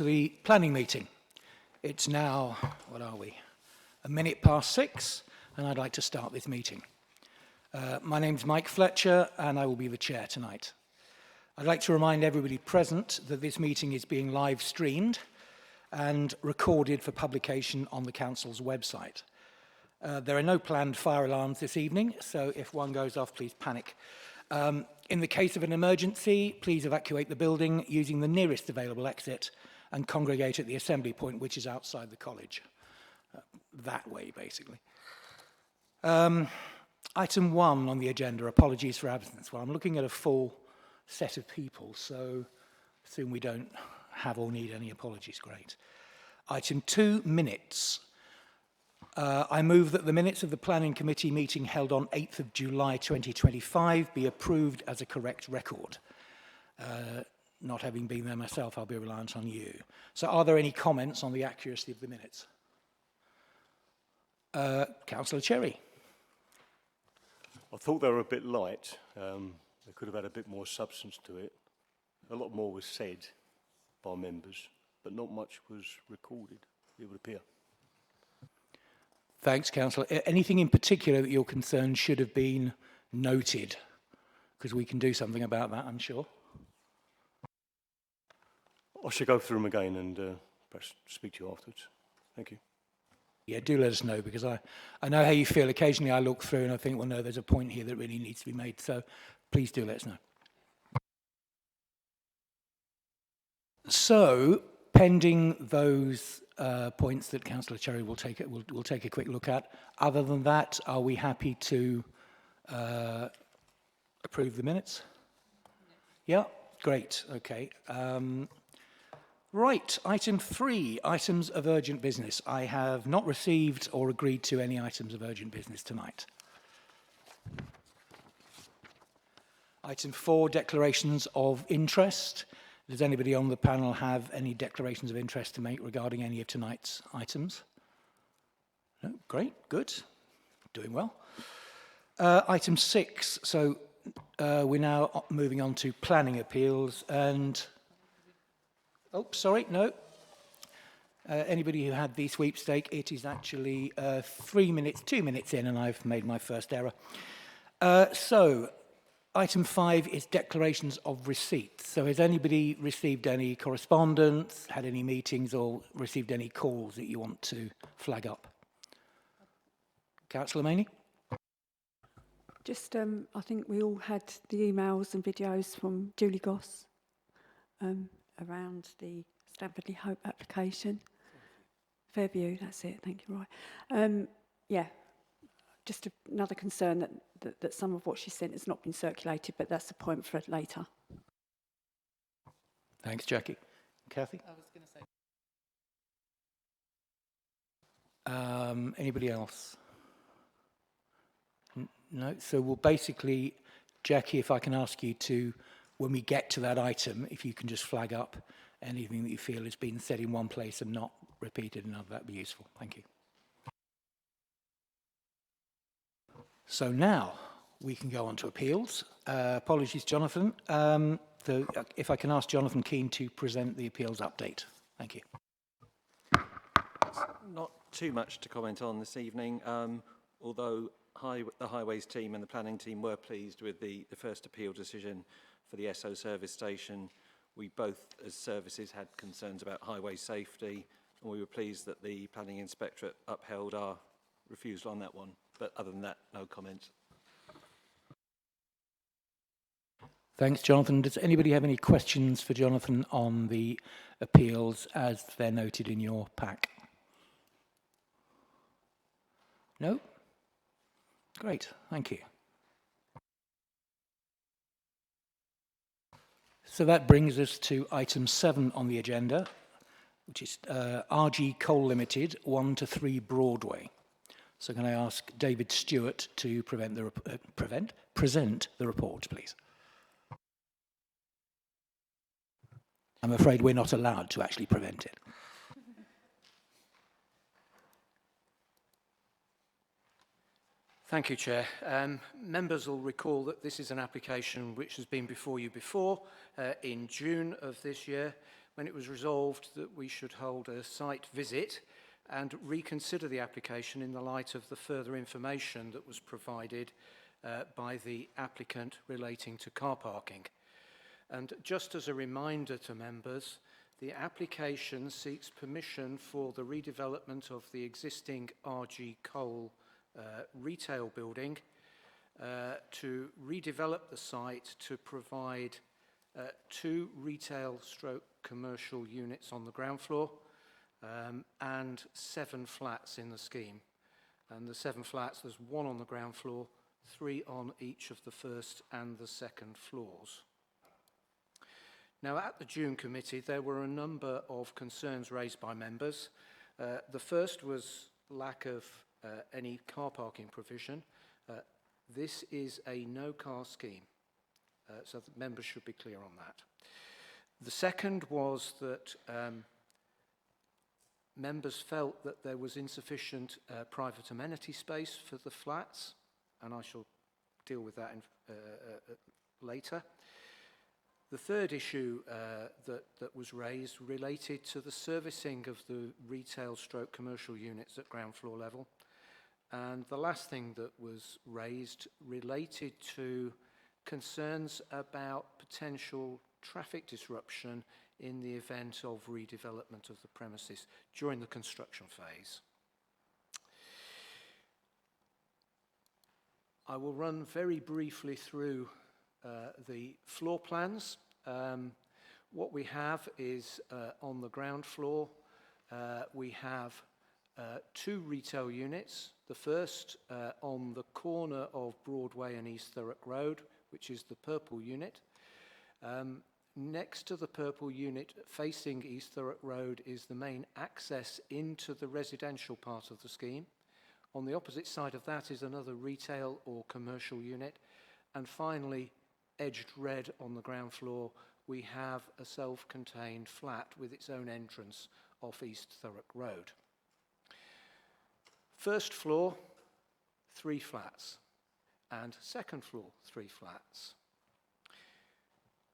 The planning meeting. It's now, what are we, 6:01, and I'd like to start this meeting. My name's Mike Fletcher, and I will be the chair tonight. I'd like to remind everybody present that this meeting is being live streamed and recorded for publication on the council's website. There are no planned fire alarms this evening, so if one goes off, please panic. In the case of an emergency, please evacuate the building using the nearest available exit and congregate at the assembly point, which is outside the college. That way, basically. Item 1 on the agenda, apologies for absence. Well, I'm looking at a full set of people, so assume we don't have or need any apologies. Great. Item 2, minutes. I move that the minutes of the Planning Committee meeting held on 8th of July 2025 be approved as a correct record. Not having been there myself, I'll be reliant on you. So are there any comments on the accuracy of the minutes? Councillor Cherry. I thought they were a bit light. They could have had a bit more substance to it. A lot more was said by members, but not much was recorded, it would appear. Thanks, Councillor. Anything in particular that you're concerned should have been noted? Because we can do something about that, I'm sure. I should go through them again and perhaps speak to you afterwards. Thank you. Yeah, do let us know, because I know how you feel. Occasionally I look through and I think, well, no, there's a point here that really needs to be made. So please do let us know. So, pending those points that Councillor Cherry will take a quick look at. Other than that, are we happy to approve the minutes? Yeah, great. Okay. Right, item 3, items of urgent business. I have not received or agreed to any items of urgent business tonight. Item 4, declarations of interest. Does anybody on the panel have any declarations of interest to make regarding any of tonight's items? No? Great, good, doing well. Item 6, so we're now moving on to planning appeals and... Oh, sorry, no. Anybody who had the sweepstake, it is actually 2 minutes in, and I've made my first error. So, item 5 is declarations of receipt. So has anybody received any correspondence, had any meetings, or received any calls that you want to flag up? Councillor Maney? Just, I think we all had the emails and videos from Julie Goss around the Stamford Hope application. Fairview, that's it, thank you, right. Yeah, just another concern that some of what she sent has not been circulated, but that's a point for later. Thanks, Jackie. Kathy? I was going to say. Anybody else? No? So we'll basically, Jackie, if I can ask you to, when we get to that item, if you can just flag up anything that you feel has been said in one place and not repeated in another, that'd be useful. Thank you. So now we can go on to appeals. Apologies, Jonathan. So if I can ask Jonathan Keane to present the appeals update. Thank you. Not too much to comment on this evening, although the Highways team and the planning team were pleased with the first appeal decision for the SO service station. We both, as services, had concerns about highway safety, and we were pleased that the Planning Inspectorate upheld our refusal on that one. But other than that, no comment. Thanks, Jonathan. Does anybody have any questions for Jonathan on the appeals as they're noted in your pack? No? Great, thank you. So that brings us to item 7 on the agenda, which is RG Coal Limited, 1 to 3 Broadway. So can I ask David Stewart to present the report, please? I'm afraid we're not allowed to actually prevent it. Thank you, Chair. Members will recall that this is an application which has been before you before in June of this year, when it was resolved that we should hold a site visit and reconsider the application in the light of the further information that was provided by the applicant relating to car parking. And just as a reminder to members, the application seeks permission for the redevelopment of the existing RG Cole retail building to redevelop the site to provide 2 retail stroke commercial units on the ground floor and 7 flats in the scheme. And the 7 flats, there's 1 on the ground floor, 3 on each of the first and the second floors. Now, at the June committee, there were a number of concerns raised by members. The first was lack of any car parking provision. This is a no-car scheme, so the members should be clear on that. The second was that members felt that there was insufficient private amenity space for the flats, and I shall deal with that later. The third issue that was raised related to the servicing of the retail stroke commercial units at ground floor level. And the last thing that was raised related to concerns about potential traffic disruption in the event of redevelopment of the premises during the construction phase. I will run very briefly through the floor plans. What we have is on the ground floor, we have 2 retail units. The first on the corner of Broadway and East Thurrock Road, which is the purple unit. Next to the purple unit facing East Thurrock Road is the main access into the residential part of the scheme. On the opposite side of that is another retail or commercial unit. And finally, edged red on the ground floor, we have a self-contained flat with its own entrance off East Thurrock Road. First floor, 3 flats, and second floor, 3 flats.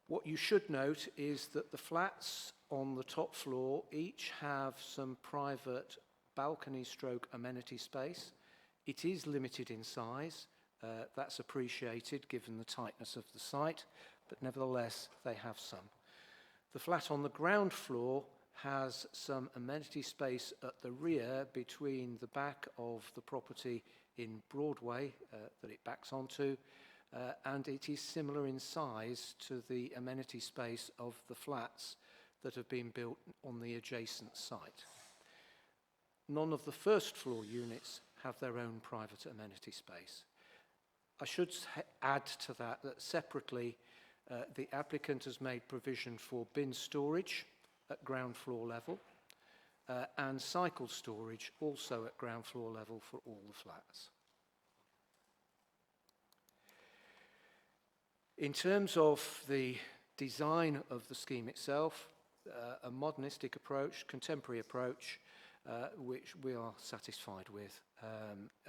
What you should note is that the flats on the top floor each have some private balcony stroke amenity space. It is limited in size. That's appreciated given the tightness of the site, but nevertheless, they have some. The flat on the ground floor has some amenity space at the rear between the back of the property in Broadway that it backs onto, and it is similar in size to the amenity space of the flats that have been built on the adjacent site. None of the first floor units have their own private amenity space. I should add to that that separately, the applicant has made provision for bin storage at ground floor level and cycle storage also at ground floor level for all the flats. In terms of the design of the scheme itself, a modernistic approach, contemporary approach, which we are satisfied with.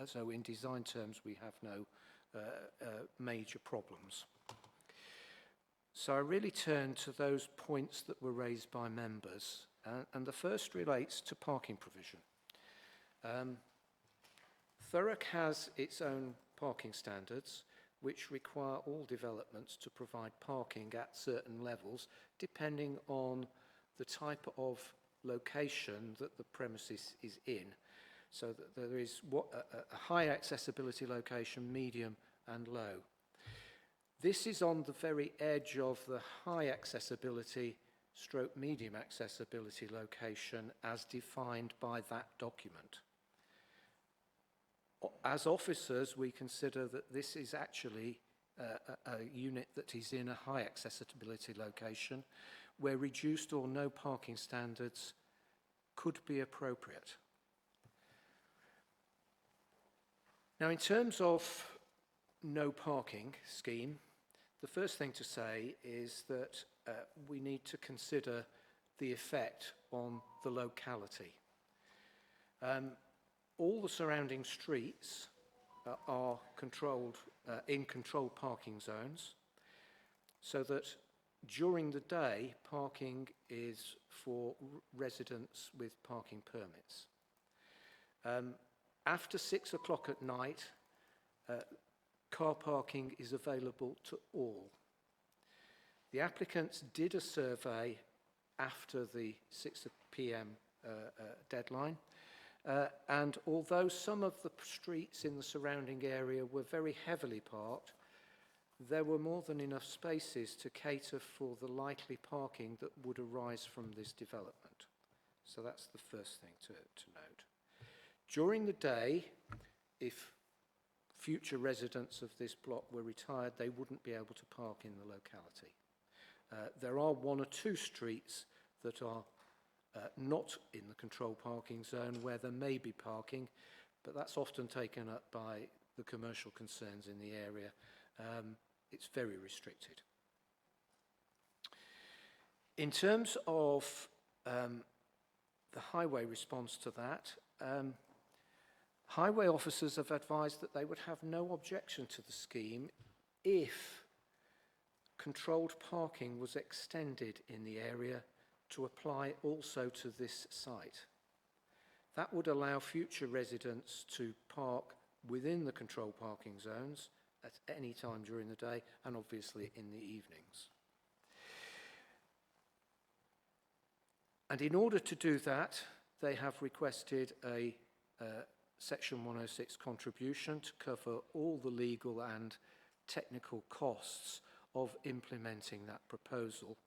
So in design terms, we have no major problems. So I really turn to those points that were raised by members, and the first relates to parking provision. Thurrock has its own parking standards, which require all developments to provide parking at certain levels, depending on the type of location that the premises is in. So that there is a high accessibility location, medium and low. This is on the very edge of the high accessibility stroke medium accessibility location as defined by that document. As officers, we consider that this is actually a unit that is in a high accessibility location where reduced or no parking standards could be appropriate. Now, in terms of no parking scheme, the first thing to say is that we need to consider the effect on the locality. All the surrounding streets are controlled in controlled parking zones, so that During the day, parking is for residents with parking permits. After 6 o'clock at night, car parking is available to all. The applicants did a survey after the 6 p.m. Deadline, and although some of the streets in the surrounding area were very heavily parked, there were more than enough spaces to cater for the likely parking that would arise from this development. So that's the first thing to note. During the day, if future residents of this block were retired, they wouldn't be able to park in the locality. There are 1 or 2 streets that are not in the controlled parking zone where there may be parking, but that's often taken up by the commercial concerns in the area. It's very restricted. In terms of the highway response to that, highway officers have advised that they would have no objection to the scheme if controlled parking was extended in the area to apply also to this site. That would allow future residents to park within the controlled parking zones at any time during the day and obviously in the evenings. And in order to do that, they have requested a Section 106 contribution to cover all the legal and technical costs of implementing that proposal.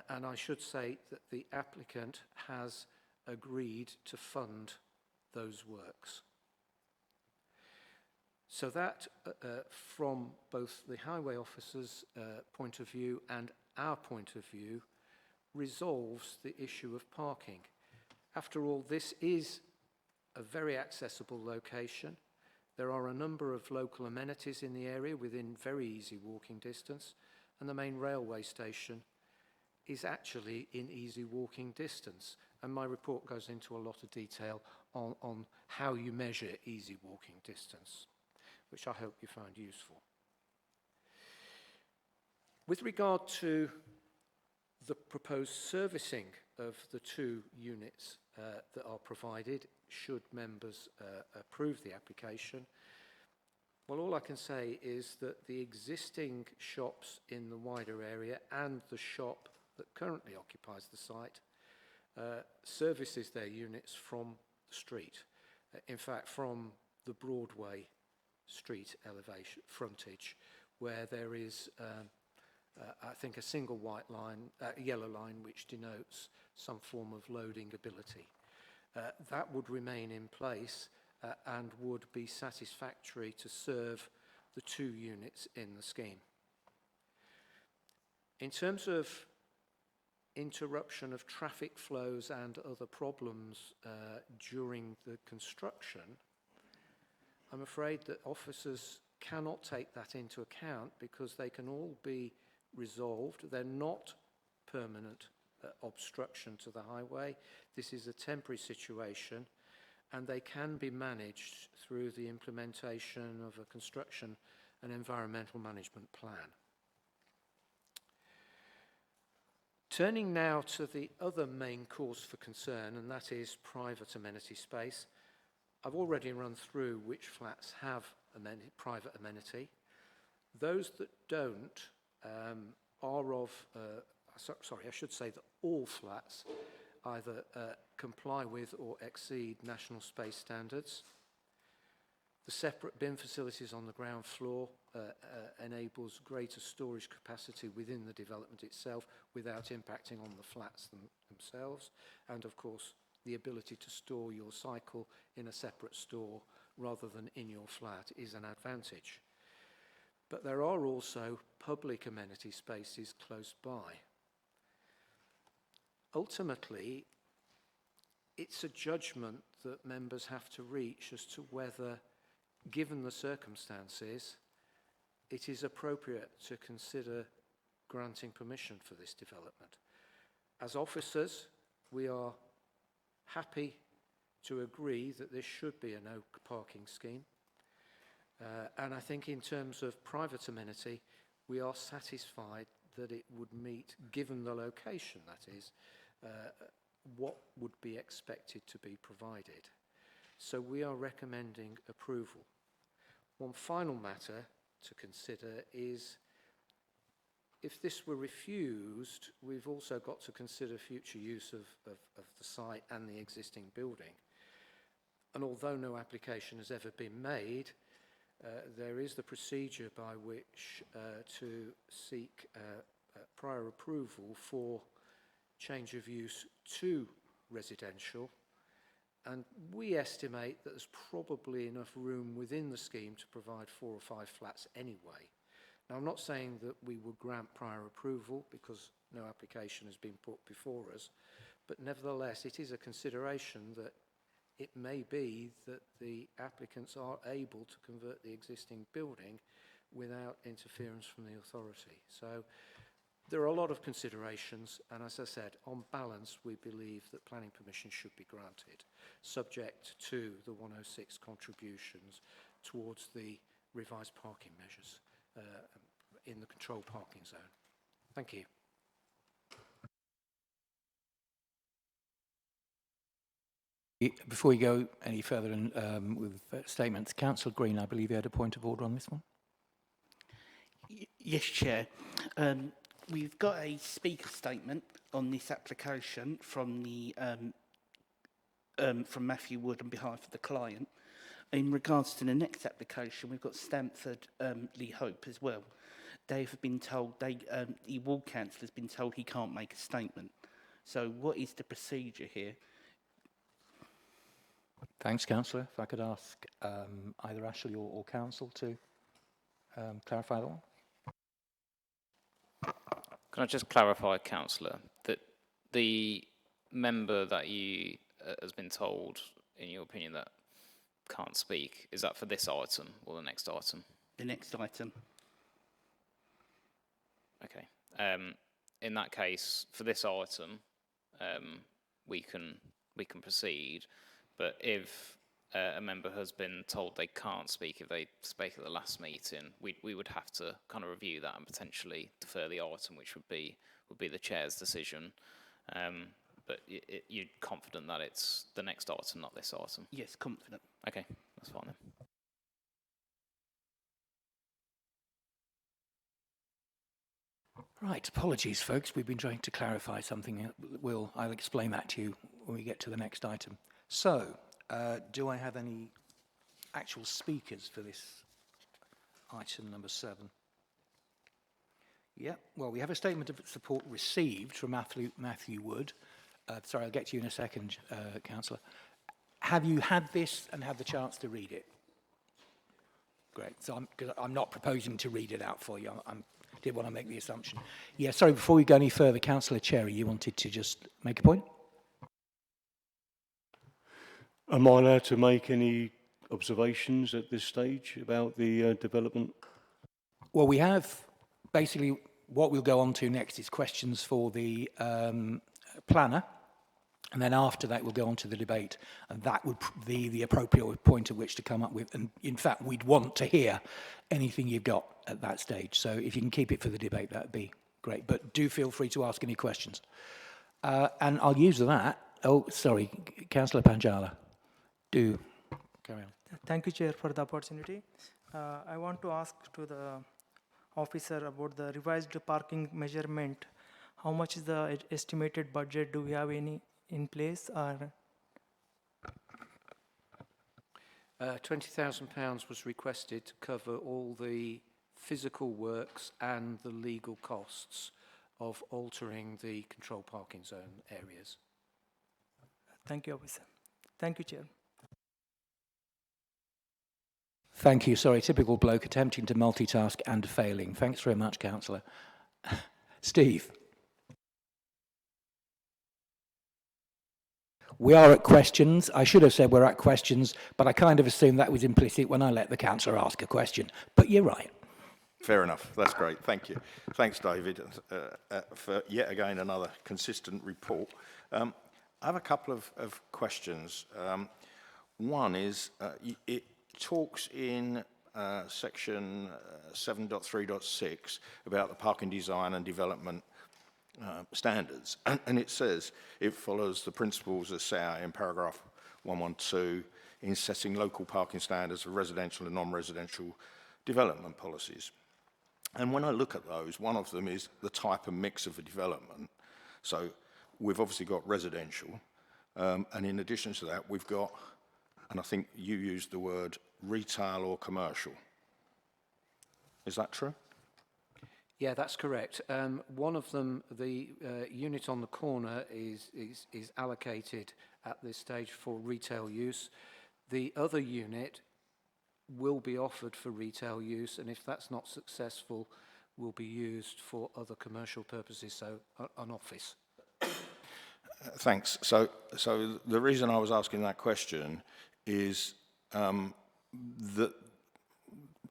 And I should say that the applicant has agreed to fund those works. So that, from both the highway officer's point of view and our point of view, resolves the issue of parking. After all, this is a very accessible location. There are a number of local amenities in the area within very easy walking distance, and the main railway station is actually in easy walking distance. And my report goes into a lot of detail on how you measure easy walking distance, which I hope you find useful. With regard to the proposed servicing of the 2 units that are provided, should members approve the application, well, all I can say is that the existing shops in the wider area and the shop that currently occupies the site services their units from the street. In fact, from the Broadway street elevation frontage, where there is I think a single white line, yellow line, which denotes some form of loading ability. That would remain in place and would be satisfactory to serve the 2 units in the scheme. In terms of interruption of traffic flows and other problems during the construction, I'm afraid that officers cannot take that into account because they can all be resolved. They're not permanent obstruction to the highway. This is a temporary situation, and they can be managed through the implementation of a construction and environmental management plan. Turning now to the other main cause for concern, and that is private amenity space. I've already run through which flats have private amenity. Those that don't are of, sorry, I should say that all flats either comply with or exceed national space standards. The separate bin facilities on the ground floor enables greater storage capacity within the development itself without impacting on the flats themselves. And of course, the ability to store your cycle in a separate store rather than in your flat is an advantage. But there are also public amenity spaces close by. Ultimately, it's a judgment that members have to reach as to whether, given the circumstances, it is appropriate to consider granting permission for this development. As officers, we are happy to agree that this should be a no parking scheme. And I think in terms of private amenity, we are satisfied that it would meet, given the location that is, what would be expected to be provided. So we are recommending approval. One final matter to consider is, if this were refused, we've also got to consider future use of the site and the existing building. And although no application has ever been made, there is the procedure by which to seek prior approval for change of use to residential. And we estimate that there's probably enough room within the scheme to provide 4 or 5 flats anyway. Now, I'm not saying that we would grant prior approval because no application has been put before us, but nevertheless, it is a consideration that it may be that the applicants are able to convert the existing building without interference from the authority. So there are a lot of considerations, and as I said, on balance, we believe that planning permission should be granted, subject to the 106 contributions towards the revised parking measures in the controlled parking zone. Thank you. Before we go any further with statements, Councillor Green, I believe you had a point of order on this one. Yes, Chair. We've got a speaker statement on this application from the from Matthew Wood on behalf of the client. In regards to the next application, we've got Stamford Lee Hope as well. They have been told the ward councillor has been told he can't make a statement. So, what is the procedure here? Thanks, Councillor. If I could ask either Ashley or Council to clarify that one. Can I just clarify, Councillor, that the member that you has been told, in your opinion, that can't speak, is that for this item or the next item? The next item. Okay. In that case, for this item, we can proceed. But if a member has been told they can't speak, if they spoke at the last meeting, we would have to kind of review that and potentially defer the item, which would be the chair's decision. But you're confident that it's the next item, not this item? Yes, confident. Okay, that's fine then. Right, apologies, folks. We've been trying to clarify something. I'll explain that to you when we get to the next item. So, do I have any actual speakers for this item number 7? Yeah, well, we have a statement of support received from Matthew Wood. Sorry, I'll get to you in a second, Councillor. Have you had this and had the chance to read it? Great, so I'm not proposing to read it out for you. I did want to make the assumption. Yeah, sorry, before we go any further, Councillor Cherry, you wanted to just make a point? Am I allowed to make any observations at this stage about the development? Well, we have basically what we'll go on to next is questions for the planner, and then after that we'll go on to the debate, and that would be the appropriate point at which to come up with. And in fact, we'd want to hear anything you've got at that stage. So if you can keep it for the debate, that'd be great. But do feel free to ask any questions. And I'll use that. Oh, sorry, Councillor Panjala. Do carry on. Thank you, Chair, for the opportunity. I want to ask to the officer about the revised parking measurement. How much is the estimated budget? Do we have any in place? Or £20,000 was requested to cover all the physical works and the legal costs of altering the controlled parking zone areas. thank you, officer. Thank you, Chair. Thank you. Sorry, typical bloke attempting to multitask and failing. Thanks very much, Councillor. Steve. We are at questions. I should have said we're at questions, but I kind of assumed that was implicit when I let the councillor ask a question. But you're right. Fair enough. That's great. Thank you. Thanks, David, for yet again another consistent report. I have a couple of questions. One is, it talks in section 7.3.6 about the parking design and development standards. And it says it follows the principles as set out in paragraph 112 in setting local parking standards for residential and non-residential development policies. And when I look at those, one of them is the type and mix of a development. So we've obviously got residential, and in addition to that, we've got, and I think you used the word retail or commercial. Is that true? Yeah, that's correct. One of them, the unit on the corner, is allocated at this stage for retail use. The other unit will be offered for retail use, and if that's not successful, will be used for other commercial purposes, so an office. Thanks. So the reason I was asking that question is that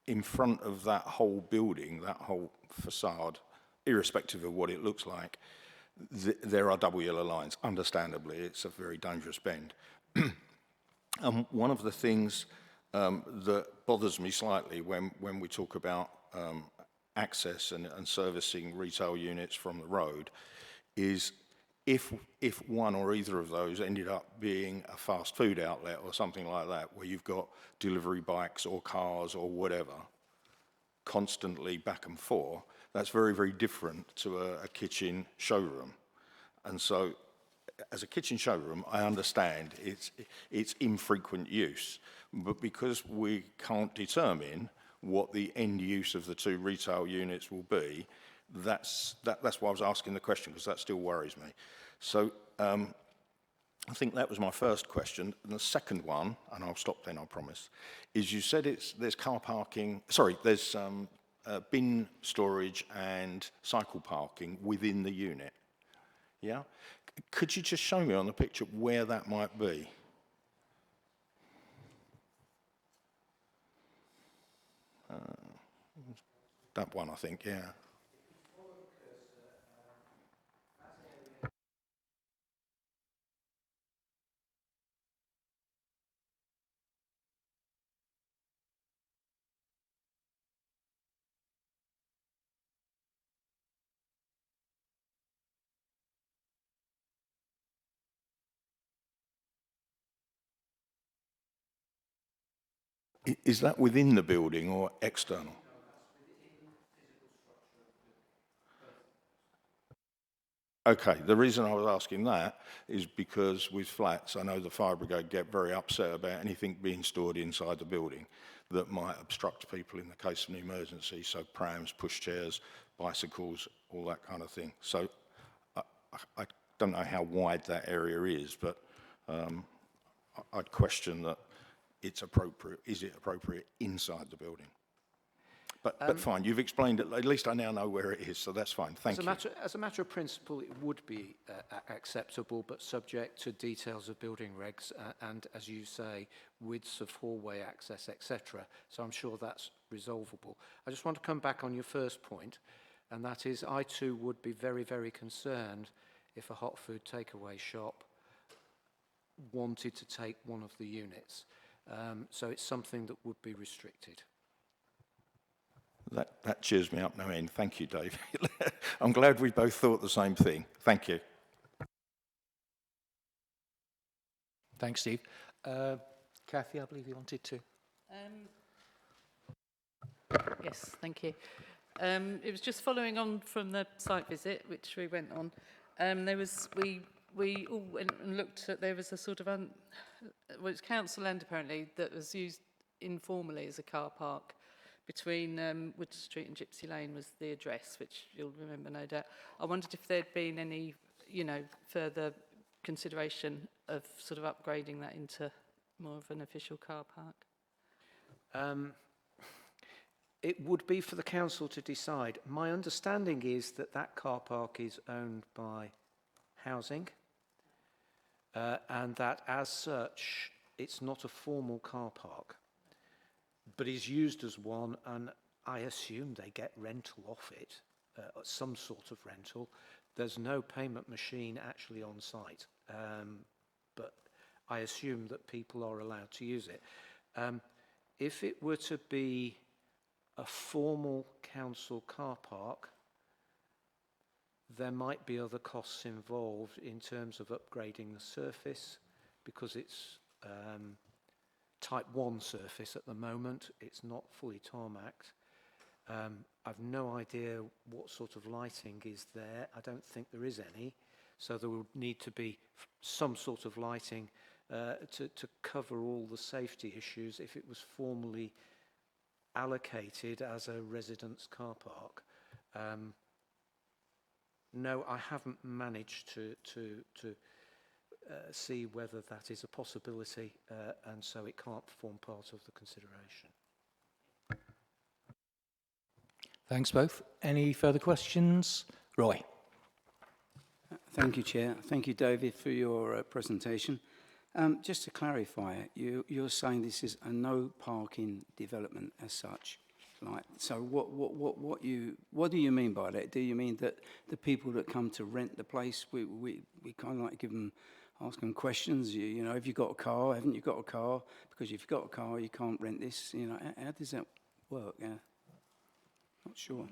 in front of that whole building, that whole facade, irrespective of what it looks like, there are double yellow lines. Understandably, it's a very dangerous bend. One of the things that bothers me slightly when we talk about access and servicing retail units from the road is if one or either of those ended up being a fast food outlet or something like that, where you've got delivery bikes or cars or whatever constantly back and forth, that's very, very different to a kitchen showroom. And so as a kitchen showroom, I understand it's infrequent use, but because we can't determine what the end use of the two retail units will be, that's why I was asking the question, because that still worries me. So I think that was my first question. And the second one, and I'll stop then, I promise, is you said there's car parking, sorry, there's bin storage and cycle parking within the unit. Yeah? Could you just show me on the picture where that might be? That one, I think, yeah. Is that within the building or external? Okay, the reason I was asking that is because with flats, I know the fire brigade get very upset about anything being stored inside the building that might obstruct people in the case of an emergency, so prams, pushchairs, bicycles, all that kind of thing. So I don't know how wide that area is, but I'd question that it's appropriate. Is it appropriate inside the building? But fine, you've explained it. At least I now know where it is, so that's fine. Thank you. As a matter of principle, it would be acceptable, but subject to details of building regs and, as you say, widths of hallway access, etc. So I'm sure that's resolvable. I just want to come back on your first point, and that is I too would be very, very concerned if a hot food takeaway shop wanted to take one of the units. So it's something that would be restricted. That cheers me up no end. Thank you, Dave. I'm glad we both thought the same thing. Thank you. Thanks, Steve. Kathy, I believe you wanted to. Yes, thank you. It was just following on from the site visit, which we went on. We all went and looked at, there was a sort of, well, it's council land apparently, that was used informally as a car park between Wood Street and Gypsy Lane was the address, which you'll remember no doubt. I wondered if there'd been any, further consideration of sort of upgrading that into more of an official car park. It would be for the council to decide. My understanding is that that car park is owned by housing, and that as such, it's not a formal car park, but is used as one, and I assume they get rental off it, some sort of rental. There's no payment machine actually on site, but I assume that people are allowed to use it. If it were to be a formal council car park, there might be other costs involved in terms of upgrading the surface, because it's type 1 surface at the moment. It's not fully tarmacked. I've no idea what sort of lighting is there. I don't think there is any. So there would need to be some sort of lighting to cover all the safety issues if it was formally allocated as a residence car park. No, I haven't managed to see whether that is a possibility, and so it can't form part of the consideration. Thanks both. Any further questions? Roy. Thank you, Chair. Thank you, David, for your presentation. Just to clarify, you're saying this is a no parking development as such. Like, so what do you mean by that? Do you mean that the people that come to rent the place, we kind of like give them, ask them questions? You know, have you got a car? Haven't you got a car? Because if you've got a car, you can't rent this. You know, how does that work? Not sure.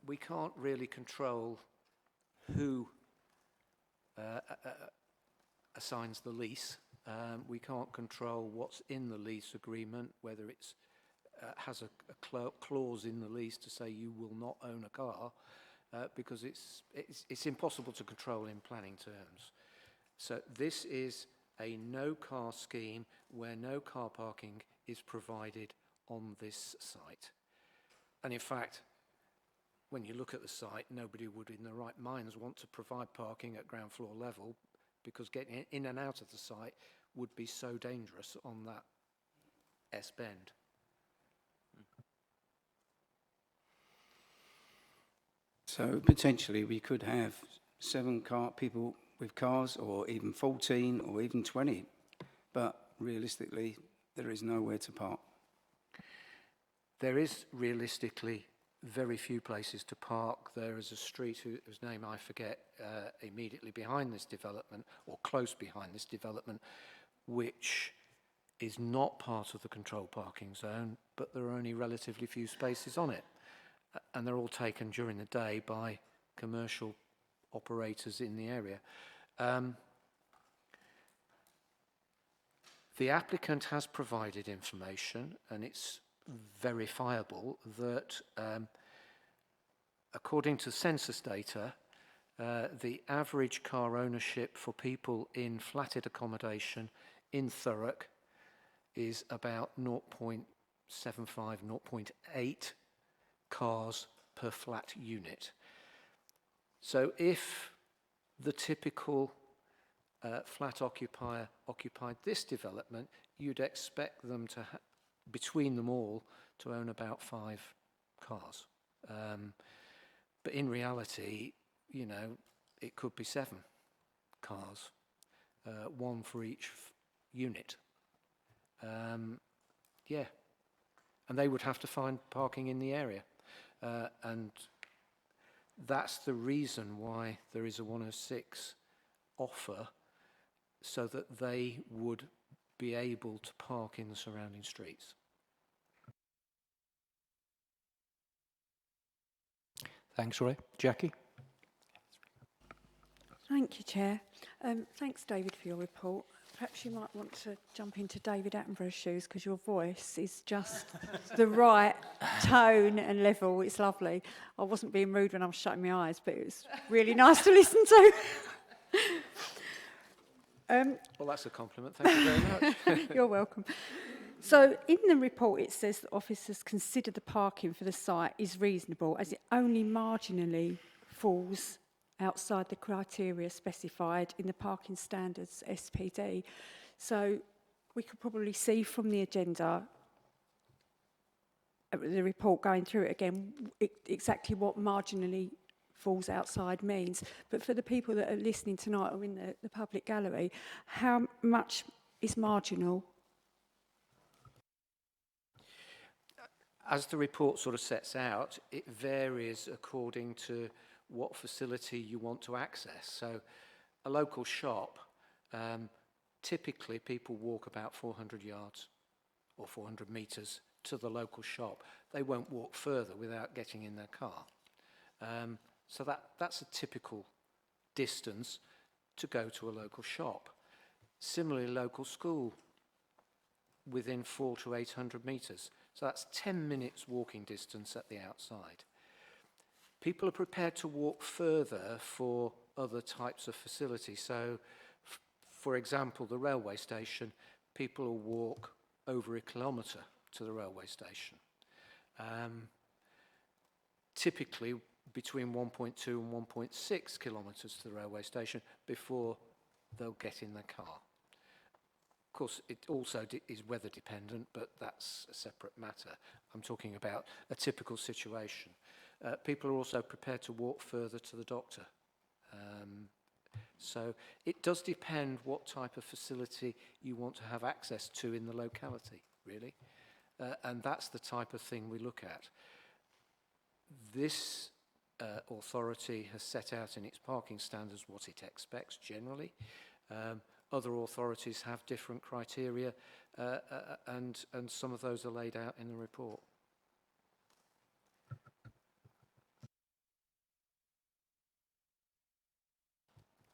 We can't really control who assigns the lease. We can't control what's in the lease agreement, whether it's has a clause in the lease to say you will not own a car, because it's impossible to control in planning terms. So this is a no car scheme where no car parking is provided on this site. And in fact, when you look at the site, nobody would in their right minds want to provide parking at ground floor level, because getting in and out of the site would be so dangerous on that S-bend. So potentially we could have 7 people with cars, or even 14, or even 20, but realistically there is nowhere to park. There is realistically very few places to park. There is a street whose name I forget, immediately behind this development, or close behind this development, which is not part of the controlled parking zone, but there are only relatively few spaces on it. And they're all taken during the day by commercial operators in the area. The applicant has provided information, and it's verifiable, that according to census data, the average car ownership for people in flatted accommodation in Thurrock is about 0.75, 0.8 cars per flat unit. So if the typical flat occupier occupied this development, you'd expect them to, between them all, to own about 5 cars. But in reality, you know, it could be 7 cars, 1 for each unit. Yeah, and they would have to find parking in the area. And that's the reason why there is a 106 offer, so that they would be able to park in the surrounding streets. Thanks, Roy. Jackie? Thank you, Chair. Thanks, David, for your report. Perhaps you might want to jump into David Attenborough's shoes, because your voice is just the right tone and level. It's lovely. I wasn't being rude when I was shutting my eyes, but it was really nice to listen to. Well, that's a compliment. Thank you very much. You're welcome. So in the report, it says that officers consider the parking for the site is reasonable, as it only marginally falls outside the criteria specified in the parking standards SPD. So we could probably see from the agenda, the report going through it again, exactly what marginally falls outside means. But for the people that are listening tonight or in the public gallery, how much is marginal? As the report sort of sets out, it varies according to what facility you want to access. So a local shop, typically people walk about 400 yards or 400 metres to the local shop. They won't walk further without getting in their car. So that's a typical distance to go to a local shop. Similarly, local school within 400 to 800 metres. So that's 10 minutes walking distance at the outside. People are prepared to walk further for other types of facilities. So, for example, the railway station, people will walk over a kilometre to the railway station. Typically between 1.2 and 1.6 kilometres to the railway station before they'll get in their car. Of course, it also is weather dependent, but that's a separate matter. I'm talking about a typical situation. People are also prepared to walk further to the doctor. So it does depend what type of facility you want to have access to in the locality, really. And that's the type of thing we look at. This authority has set out in its parking standards what it expects generally. Other authorities have different criteria, and some of those are laid out in the report.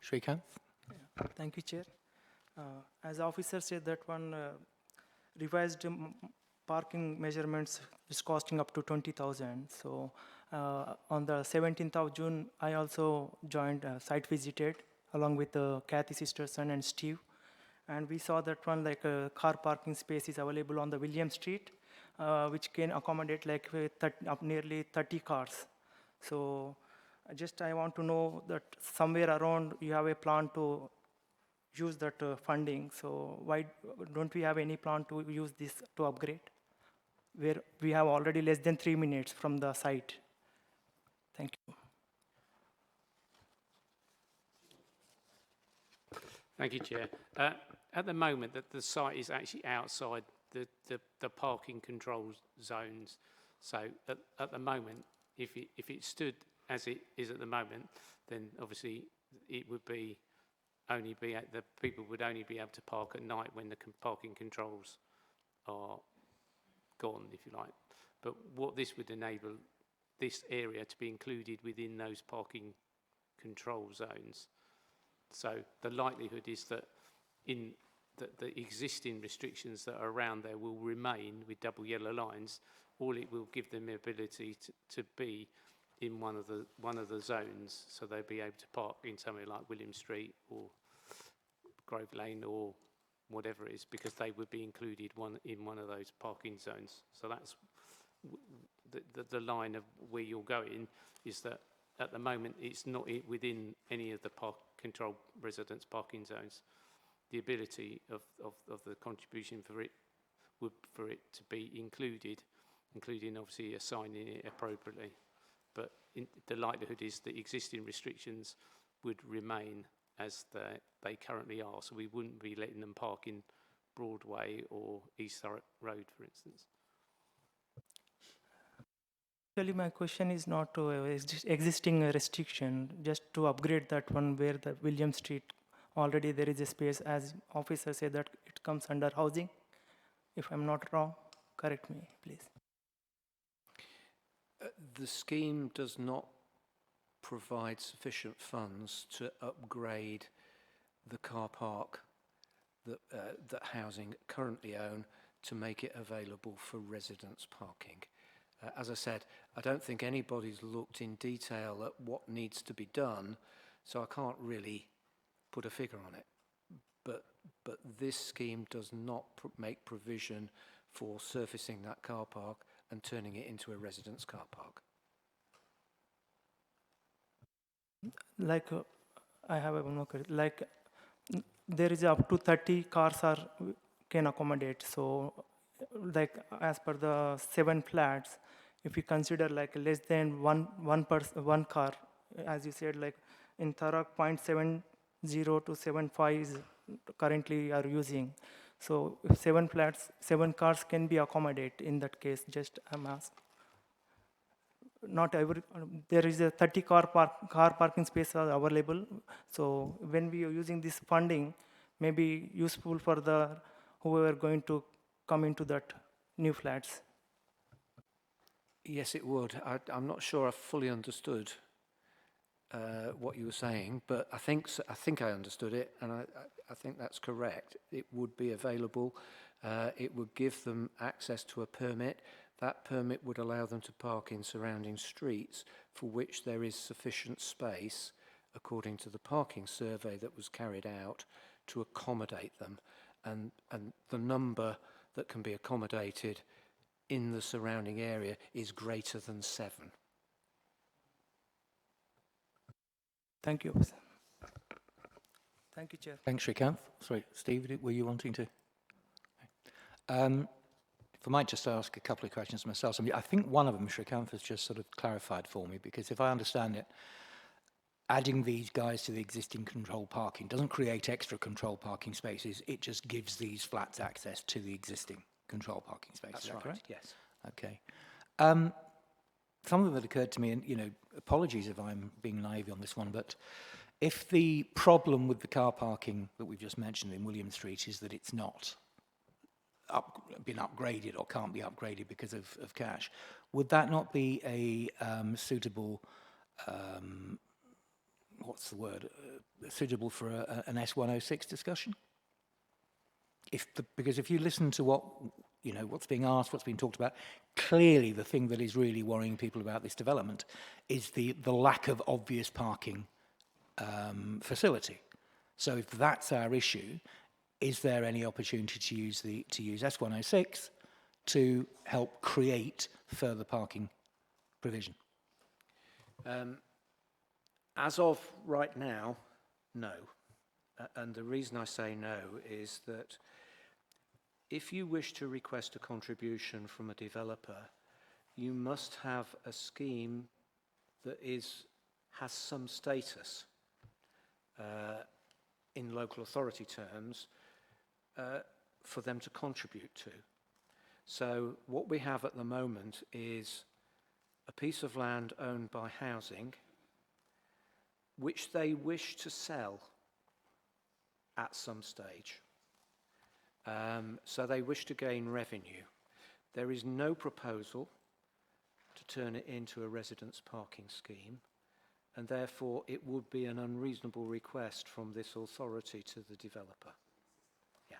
Shrikant? Thank you, Chair. As officer said, that one revised parking measurements is costing up to 20,000. So on the 17th of June, I also joined, site visited along with Kathy Sisterson and Steve. And we saw that one like a car parking space is available on the William Street, which can accommodate like nearly 30 cars. So I want to know that somewhere around you have a plan to use that funding. So why don't we have any plan to use this to upgrade? Where we have already less than 3 minutes from the site. Thank you. Thank you, Chair. At the moment, the site is actually outside the parking control zones. So at the moment, if it stood as it is at the moment, then obviously it would be the people would only be able to park at night when the parking controls are gone, if you like. But what this would enable this area to be included within those parking control zones. So the likelihood is that the existing restrictions that are around there will remain with double yellow lines. All it will give them the ability to be in one of the zones, so they'll be able to park in somewhere like William Street or Grove Lane or whatever it is, because they would be included in one of those parking zones. So that's the line of where you're going, is that at the moment it's not within any of the control residence parking zones. The ability of the contribution for it to be included, including obviously assigning it appropriately. But the likelihood is that existing restrictions would remain as they currently are. So we wouldn't be letting them park in Broadway or East Thurrock Road, for instance. Actually, my question is not to existing restriction, just to upgrade that one where the William Street, already there is a space, as officer said that it comes under housing. If I'm not wrong, correct me, please. The scheme does not provide sufficient funds to upgrade the car park that housing currently own to make it available for residents parking. As I said, I don't think anybody's looked in detail at what needs to be done, so I can't really put a figure on it. But this scheme does not make provision for surfacing that car park and turning it into a residence car park. Like I have a no question. Like there is up to 30 cars can accommodate. So like as per the 7 flats, if we consider like less than one car, as you said, like in Thurrock 0.70 to 75 is currently are using. So if 7 flats, 7 cars can be accommodated in that case. Just I'm asking. Not every, there is a 30 car parking space are available. So when we are using this funding, maybe useful for the whoever going to come into that new flats? Yes, it would. I'm not sure I fully understood what you were saying, but I think I understood it, and I think that's correct. It would be available. It would give them access to a permit. That permit would allow them to park in surrounding streets for which there is sufficient space, according to the parking survey that was carried out, to accommodate them. And the number that can be accommodated in the surrounding area is greater than 7. Thank you, officer. Thank you, Chair. Thanks, Shrikant. Sorry, Steve, were you wanting to? If I might just ask a couple of questions myself. I think one of them, Shrikant, has just sort of clarified for me, because if I understand it, adding these guys to the existing controlled parking doesn't create extra controlled parking spaces, it just gives these flats access to the existing controlled parking spaces. That's Is that right, correct? yes. Okay. Something that occurred to me, and apologies if I'm being naive on this one, but if the problem with the car parking that we've just mentioned in William Street is that it's not been upgraded or can't be upgraded because of cash, would that not be a suitable, what's the word, suitable for an S106 discussion? Because if you listen to what's being asked, what's being talked about, clearly the thing that is really worrying people about this development is the lack of obvious parking facility. So if that's our issue, is there any opportunity to use S106 to help create further parking provision? As of right now, no. And the reason I say no is that if you wish to request a contribution from a developer, you must have a scheme that has some status in local authority terms for them to contribute to. So what we have at the moment is a piece of land owned by housing which they wish to sell at some stage. So they wish to gain revenue. There is no proposal to turn it into a residence parking scheme, and therefore it would be an unreasonable request from this authority to the developer. Yeah.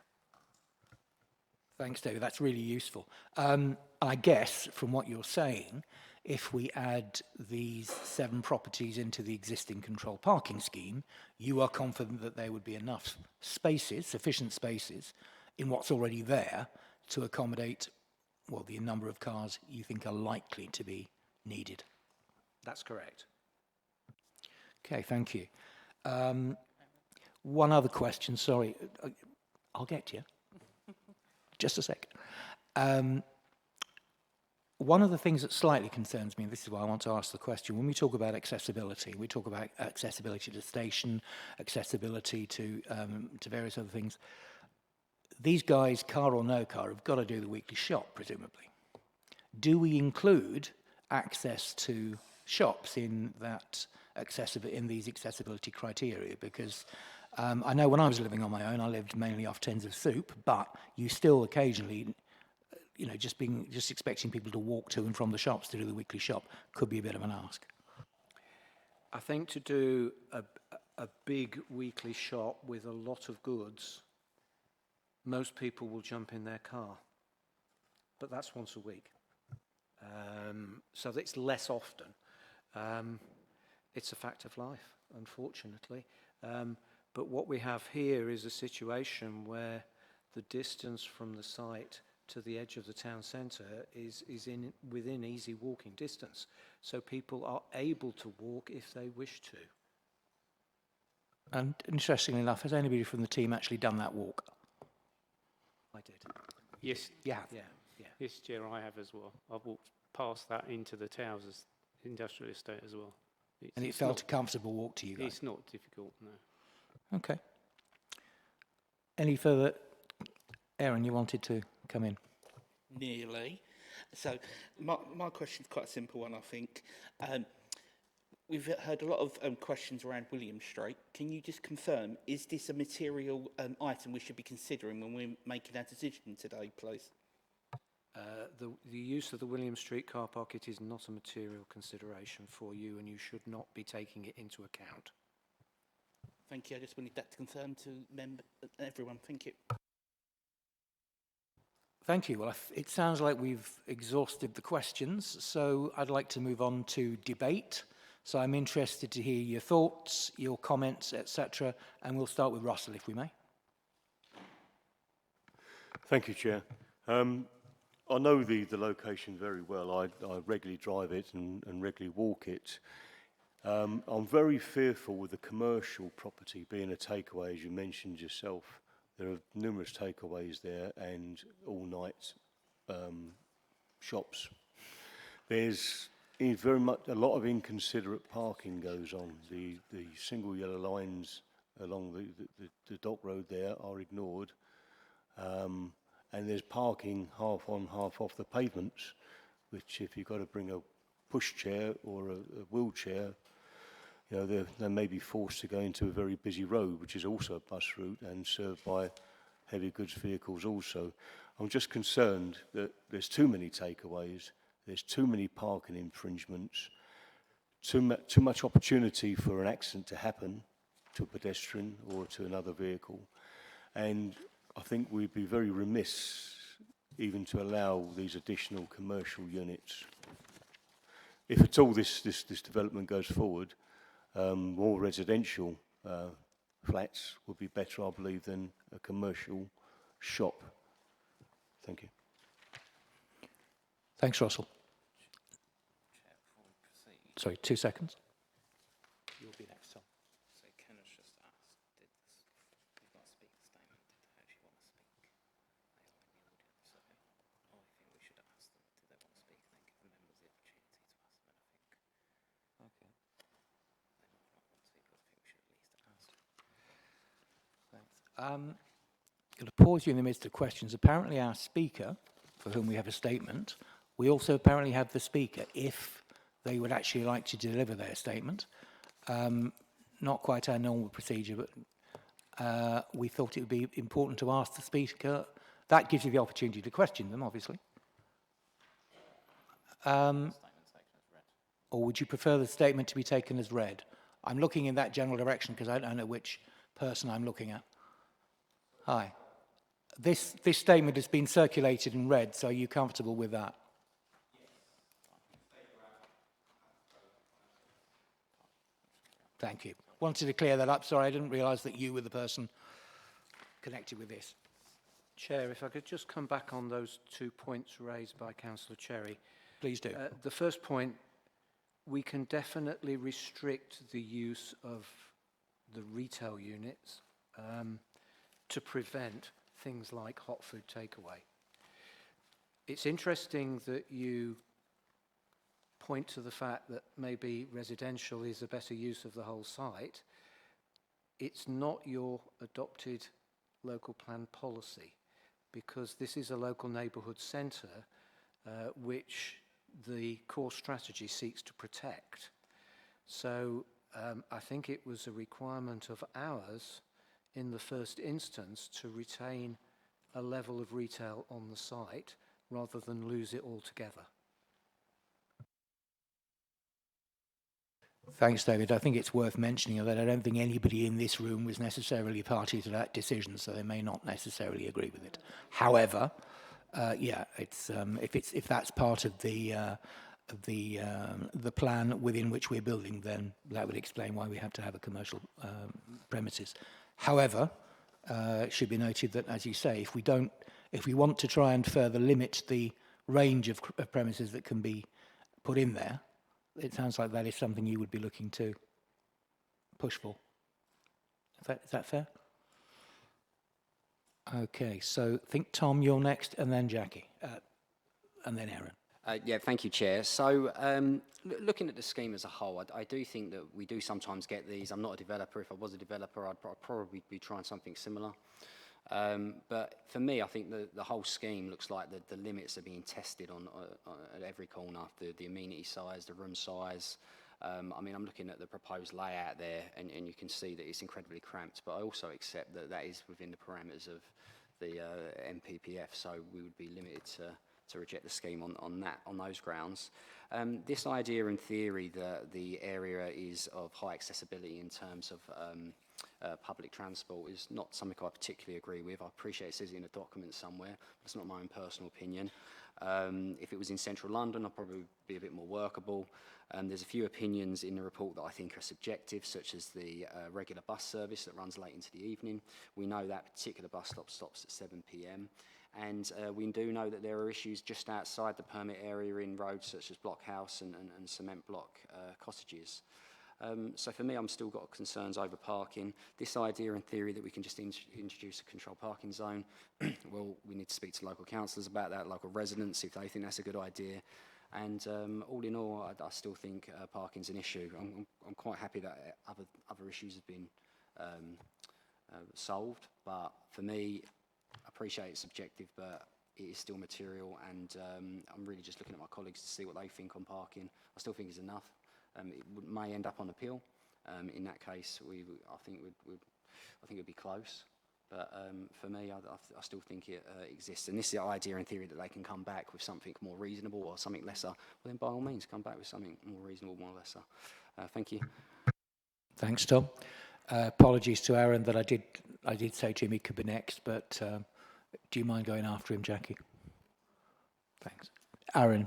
Thanks, David. That's really useful. I guess from what you're saying, if we add these 7 properties into the existing controlled parking scheme, you are confident that there would be enough spaces, sufficient spaces, in what's already there to accommodate, well, the number of cars you think are likely to be needed. That's correct. Okay, thank you. One other question, sorry. I'll get to you. Just a sec. One of the things that slightly concerns me, and this is why I want to ask the question, when we talk about accessibility, we talk about accessibility to the station, accessibility to various other things. These guys, car or no car, have got to do the weekly shop, presumably. Do we include access to shops in these accessibility criteria? Because I know when I was living on my own, I lived mainly off tins of soup, but you still occasionally, just expecting people to walk to and from the shops to do the weekly shop could be a bit of an ask. I think to do a big weekly shop with a lot of goods, most people will jump in their car, but that's once a week. So it's less often. It's a fact of life, unfortunately. But what we have here is a situation where the distance from the site to the edge of the town centre is within easy walking distance. So people are able to walk if they wish to. And interestingly enough, has anybody from the team actually done that walk? I did. Yes, You have? Yeah, yeah. yes, Chair, I have as well. I've walked past that into the Towers industrial estate as well. And it felt a comfortable walk to you guys? It's not difficult, no. Okay. Any further? Aaron, you wanted to come in? Nearly. So my question's quite a simple one, I think. we've heard a lot of questions around William Street. Can you just confirm, is this a material item we should be considering when we're making our decision today, please? The use of the William Street car park, it is not a material consideration for you, and you should not be taking it into account. Thank you. I just wanted that to confirm to everyone. Thank you. Thank you. Well, it sounds like we've exhausted the questions, so I'd like to move on to debate. So I'm interested to hear your thoughts, your comments, etc., and we'll start with Russell, if we may. Thank you, Chair. I know the location very well. I regularly drive it and regularly walk it. I'm very fearful with the commercial property being a takeaway, as you mentioned yourself. There are numerous takeaways there and all-night shops. There's very much a lot of inconsiderate parking goes on. The single yellow lines along the dock road there are ignored. And there's parking half on, half off the pavements, which if you've got to bring a pushchair or a wheelchair, you know, they may be forced to go into a very busy road, which is also a bus route and served by heavy goods vehicles also. I'm just concerned that there's too many takeaways, there's too many parking infringements, too much opportunity for an accident to happen to a pedestrian or to another vehicle. And I think we'd be very remiss even to allow these additional commercial units. If at all this development goes forward, more residential flats would be better, I believe, than a commercial shop. Thank you. Thanks, Russell. Sorry, 2 seconds. You'll be next, Tom. So Kenneth just asked, we've got a speaker statement, did they actually want to speak? They are in the audience, so I think we should ask them, do they want to speak, and then give the members the opportunity to ask them, and I think they might not want to speak, but I think we should at least ask. Thanks. I'm going to pause you in the midst of questions. Apparently our speaker, for whom we have a statement, we also apparently have the speaker, if they would actually like to deliver their statement. Not quite our normal procedure, but we thought it would be important to ask the speaker. That gives you the opportunity to question them, obviously. Or would you prefer the statement to be taken as read? I'm looking in that general direction because I don't know which person I'm looking at. Hi. This statement has been circulated and read, so are you comfortable with that? Thank you. Wanted to clear that up. Sorry, I didn't realise that you were the person connected with this. Chair, if I could just come back on those 2 points raised by Councillor Cherry. Please do. The first point, we can definitely restrict the use of the retail units to prevent things like hot food takeaway. It's interesting that you point to the fact that maybe residential is a better use of the whole site. It's not your adopted local plan policy, because this is a local neighbourhood centre which the core strategy seeks to protect. So I think it was a requirement of ours in the first instance to retain a level of retail on the site rather than lose it altogether. Thanks, David. I think it's worth mentioning that I don't think anybody in this room was necessarily party to that decision, so they may not necessarily agree with it. However, yeah, it's if that's part of the plan within which we're building, then that would explain why we have to have a commercial premises. However, it should be noted that, as you say, if we want to try and further limit the range of premises that can be put in there, it sounds like that is something you would be looking to push for. Is that fair? Okay, so I think, Tom, you're next, and then Jackie, and then Aaron. Yeah, thank you, Chair. So looking at the scheme as a whole, I do think that we do sometimes get these. I'm not a developer. If I was a developer, I'd probably be trying something similar. But for me, I think the whole scheme looks like the limits are being tested on at every corner, the amenity size, the room size, I mean, I'm looking at the proposed layout there, and you can see that it's incredibly cramped, but I also accept that that is within the parameters of the MPPF, so we would be limited to reject the scheme on those grounds. This idea in theory that the area is of high accessibility in terms of public transport is not something I particularly agree with. I appreciate it says it in a document somewhere, but it's not my own personal opinion. If it was in central London, I'd probably be a bit more workable. There's a few opinions in the report that I think are subjective, such as the regular bus service that runs late into the evening. We know that particular bus stop stops at 7 p.m. And we do know that there are issues just outside the permit area in roads such as Blockhouse and Cement Block cottages. So for me, I'm still got concerns over parking. This idea in theory that we can just introduce a controlled parking zone, well, we need to speak to local councillors about that, local residents, if they think that's a good idea. And all in all, I still think parking's an issue. I'm quite happy that other issues have been solved, but for me, I appreciate it's subjective, but it is still material, and I'm really just looking at my colleagues to see what they think on parking. I still think it's enough. It may end up on appeal. In that case, I think it would be close. But for me, I still think it exists. And this is the idea in theory that they can come back with something more reasonable or something lesser. Well, then by all means, come back with something more reasonable, more lesser. Thank you. Thanks, Tom. Apologies to Aaron that I did say Jimmy could be next, but do you mind going after him, Jackie? Thanks. Aaron.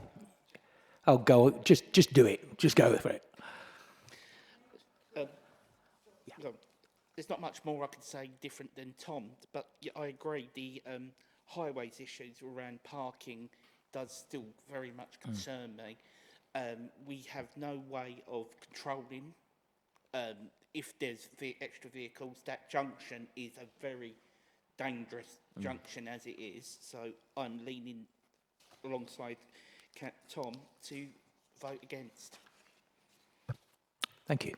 Oh, go. Just do it. Just go for it. There's not much more I can say different than Tom, but yeah, I agree. The highways issues around parking does still very much concern me. We have no way of controlling if there's extra vehicles. That junction is a very dangerous junction as it is, so I'm leaning alongside Tom to vote against. Thank you.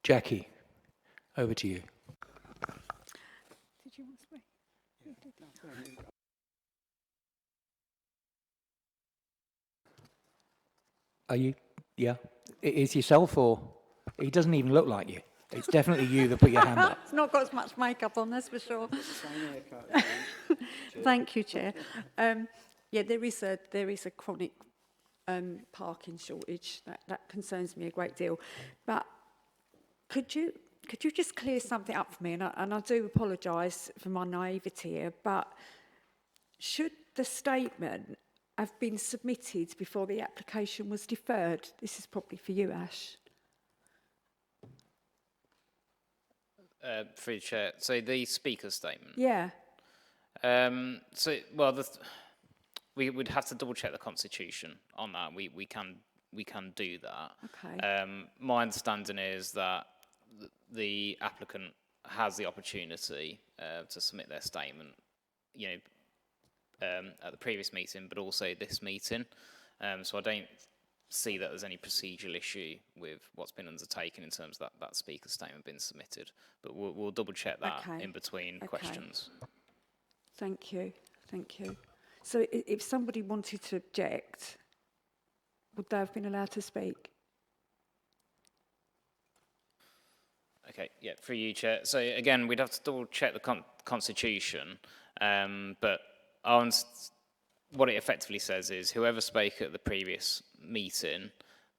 Jackie, over to you. Did you want to speak? Yeah. Are you? Yeah. It is yourself, or he doesn't even look like you. It's definitely you that put your hand up. It's not got as much makeup on, that's for sure. Thank you, Chair. Yeah, there is a chronic parking shortage that concerns me a great deal. But could you just clear something up for me? And I do apologise for my naivety here, but should the statement have been submitted before the application was deferred? This is probably for you, Ash. Through the chair. So the speaker statement. Yeah. We would have to double check the constitution on that. We can do that. Okay. My understanding is that the applicant has the opportunity to submit their statement, at the previous meeting, but also this meeting. So I don't see that there's any procedural issue with what's been undertaken in terms of that speaker statement being submitted. But we'll double check that in between questions. Thank you. Thank you. So if somebody wanted to object, would they have been allowed to speak? Okay, yeah, through you, Chair. So again, we'd have to double check the constitution, but what it effectively says is whoever spoke at the previous meeting,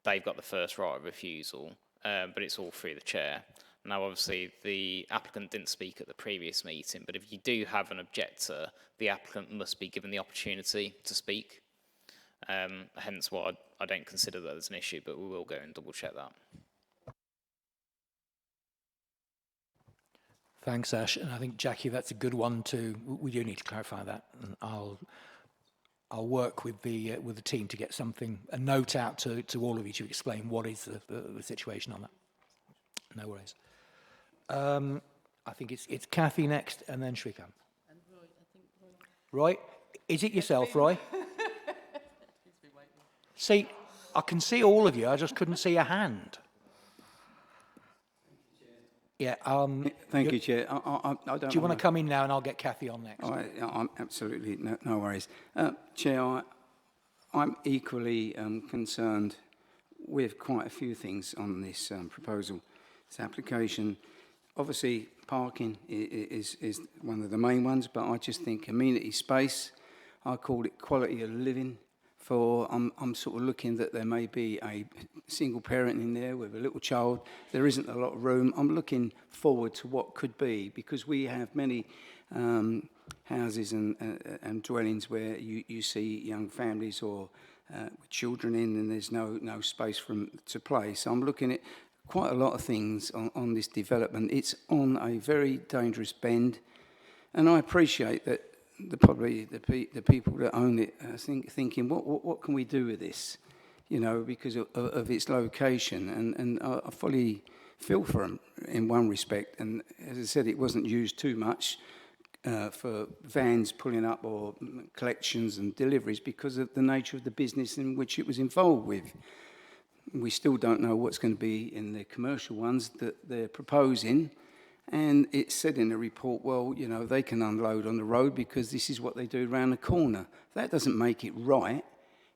they've got the first right of refusal, but it's all through the chair. Now, obviously, the applicant didn't speak at the previous meeting, but if you do have an objector, the applicant must be given the opportunity to speak. Hence why I don't consider that as an issue, but we will go and double check that. Thanks, Ash. And I think, Jackie, that's a good one too. We do need to clarify that. And I'll work with the team to get a note out to all of you to explain what is the situation on that. No worries. I think it's Kathy next, and then Shrikant. And Roy, I think Roy, is it yourself, Roy? See, I can see all of you. I just couldn't see a hand. Yeah. Thank you, Chair. I don't. Do you want to come in now, and I'll get Kathy on next? I'm absolutely no worries, Chair. I'm equally concerned with quite a few things on this proposal, this application. Obviously, parking is one of the main ones, but I just think amenity space, I call it quality of living. I'm sort of looking that there may be a single parent in there with a little child. There isn't a lot of room. I'm looking forward to what could be, because we have many houses and dwellings where you see young families or with children in, and there's no space for them to play. So I'm looking at quite a lot of things on this development. It's on a very dangerous bend, and I appreciate that probably the people that own it are thinking, what can we do with this? You know, because of its location, and I fully feel for them in one respect. And as I said, it wasn't used too much for vans pulling up or collections and deliveries because of the nature of the business in which it was involved with. We still don't know what's going to be in the commercial ones that they're proposing. And it said in the report, well, you know, they can unload on the road because this is what they do around the corner. That doesn't make it right,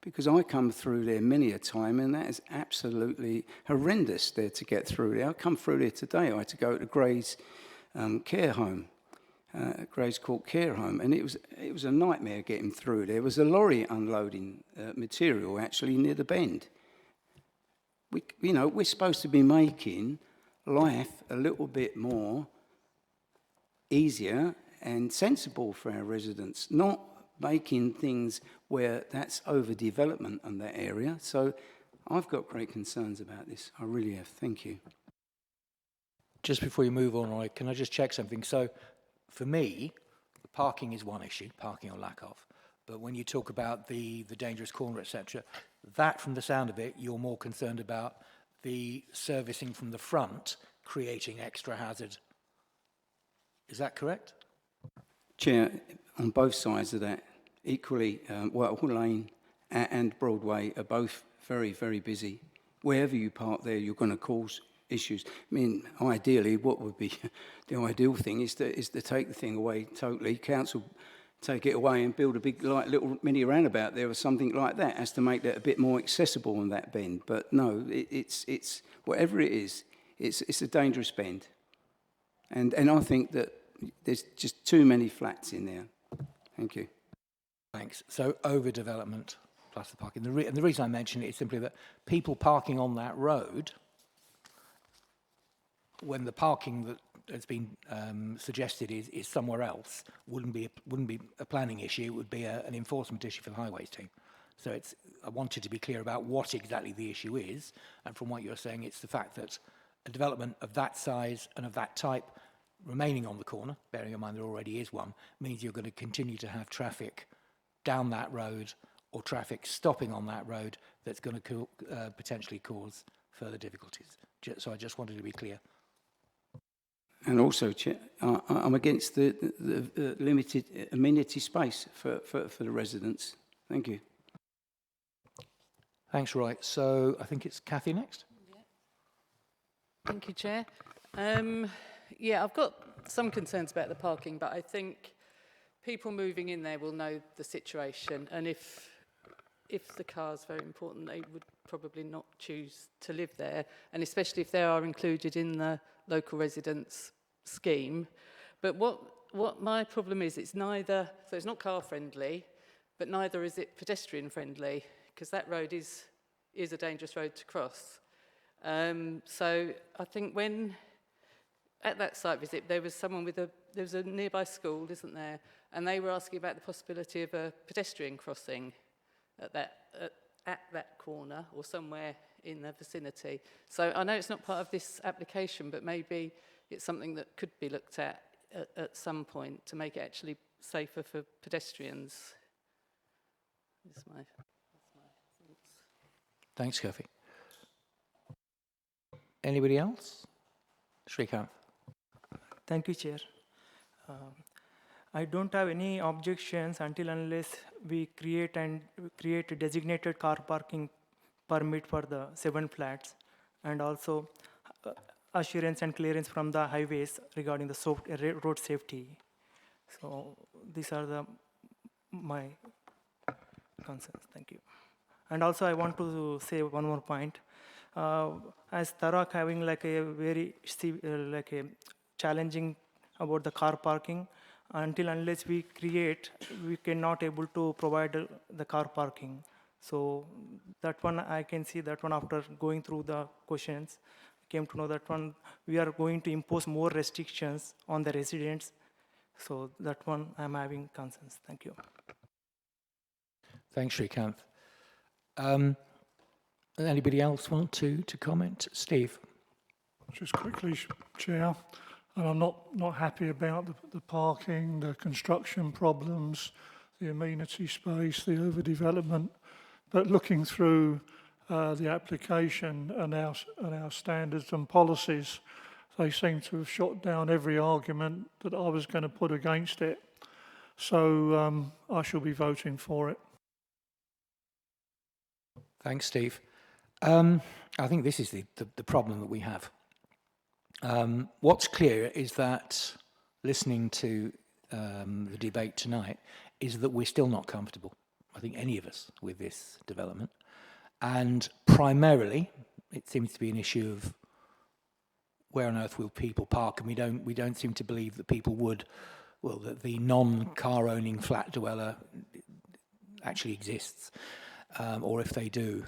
because I come through there many a time, and that is absolutely horrendous there to get through there. I come through there today. I had to go to Gray's care home, Gray's Court Care Home, and it was a nightmare getting through. There was a lorry unloading material actually near the bend. We're supposed to be making life a little bit more easier and sensible for our residents, not making things where that's overdevelopment in that area. So I've got great concerns about this. I really have. Thank you. Just before you move on, Roy, can I just check something? So for me, the parking is one issue, parking or lack of. But when you talk about the dangerous corner, etc., that, from the sound of it, you're more concerned about the servicing from the front creating extra hazard. Is that correct? Chair, on both sides of that, equally, Whitehall Lane and Broadway are both very, very busy. Wherever you park there, you're going to cause issues. I mean, ideally, what would be the ideal thing is to take the thing away totally. Council take it away and build a big little mini roundabout there or something like that, as to make that a bit more accessible on that bend. But no, it's whatever it is, it's a dangerous bend. And I think that there's just too many flats in there. Thank you. Thanks. So overdevelopment plus the parking. And the reason I mention it is simply that people parking on that road, when the parking that has been suggested is somewhere else, wouldn't be a planning issue. It would be an enforcement issue for the highways team. So I wanted to be clear about what exactly the issue is. And from what you're saying, it's the fact that a development of that size and of that type remaining on the corner, bearing in mind there already is one, means you're going to continue to have traffic down that road or traffic stopping on that road that's going to potentially cause further difficulties. So I just wanted to be clear. And also, Chair, I'm against the limited amenity space for the residents. Thank you. Thanks, Roy. So I think it's Kathy next. Yeah. Thank you, Chair. Yeah, I've got some concerns about the parking, but I think people moving in there will know the situation, and if the car's very important, they would probably not choose to live there, and especially if they are included in the local residents scheme. But what my problem is, it's neither, so it's not car friendly, but neither is it pedestrian friendly, because that road is a dangerous road to cross. So I think when at that site visit, there was someone there was a nearby school, isn't there? And they were asking about the possibility of a pedestrian crossing at that corner or somewhere in the vicinity. So I know it's not part of this application, but maybe it's something that could be looked at some point to make it actually safer for pedestrians. That's my thoughts. Thanks, Kathy. Anybody else? Shrikant. Thank you, Chair. I don't have any objections unless we create a designated car parking permit for the 7 flats, and also assurance and clearance from the highways regarding the road safety. So these are my concerns. Thank you. And also I want to say one more point. as Thurrock having like a very like a challenging about the car parking, unless we create, we cannot able to provide the car parking. So that one I can see that one after going through the questions, came to know that one we are going to impose more restrictions on the residents. So that one I'm having concerns. Thank you. Thanks, Srikanth. Anybody else want to comment? Steve? Just quickly, Chair, and I'm not happy about the parking, the construction problems, the amenity space, the overdevelopment, but looking through the application and our standards and policies, they seem to have shot down every argument that I was going to put against it. So I shall be voting for it. Thanks, Steve. I think this is the problem that we have. What's clear is that, listening to the debate tonight, is that we're still not comfortable, I think any of us, with this development. And primarily, it seems to be an issue of where on earth will people park, and we don't seem to believe that people would, well, that the non-car owning flat dweller actually exists, or if they do,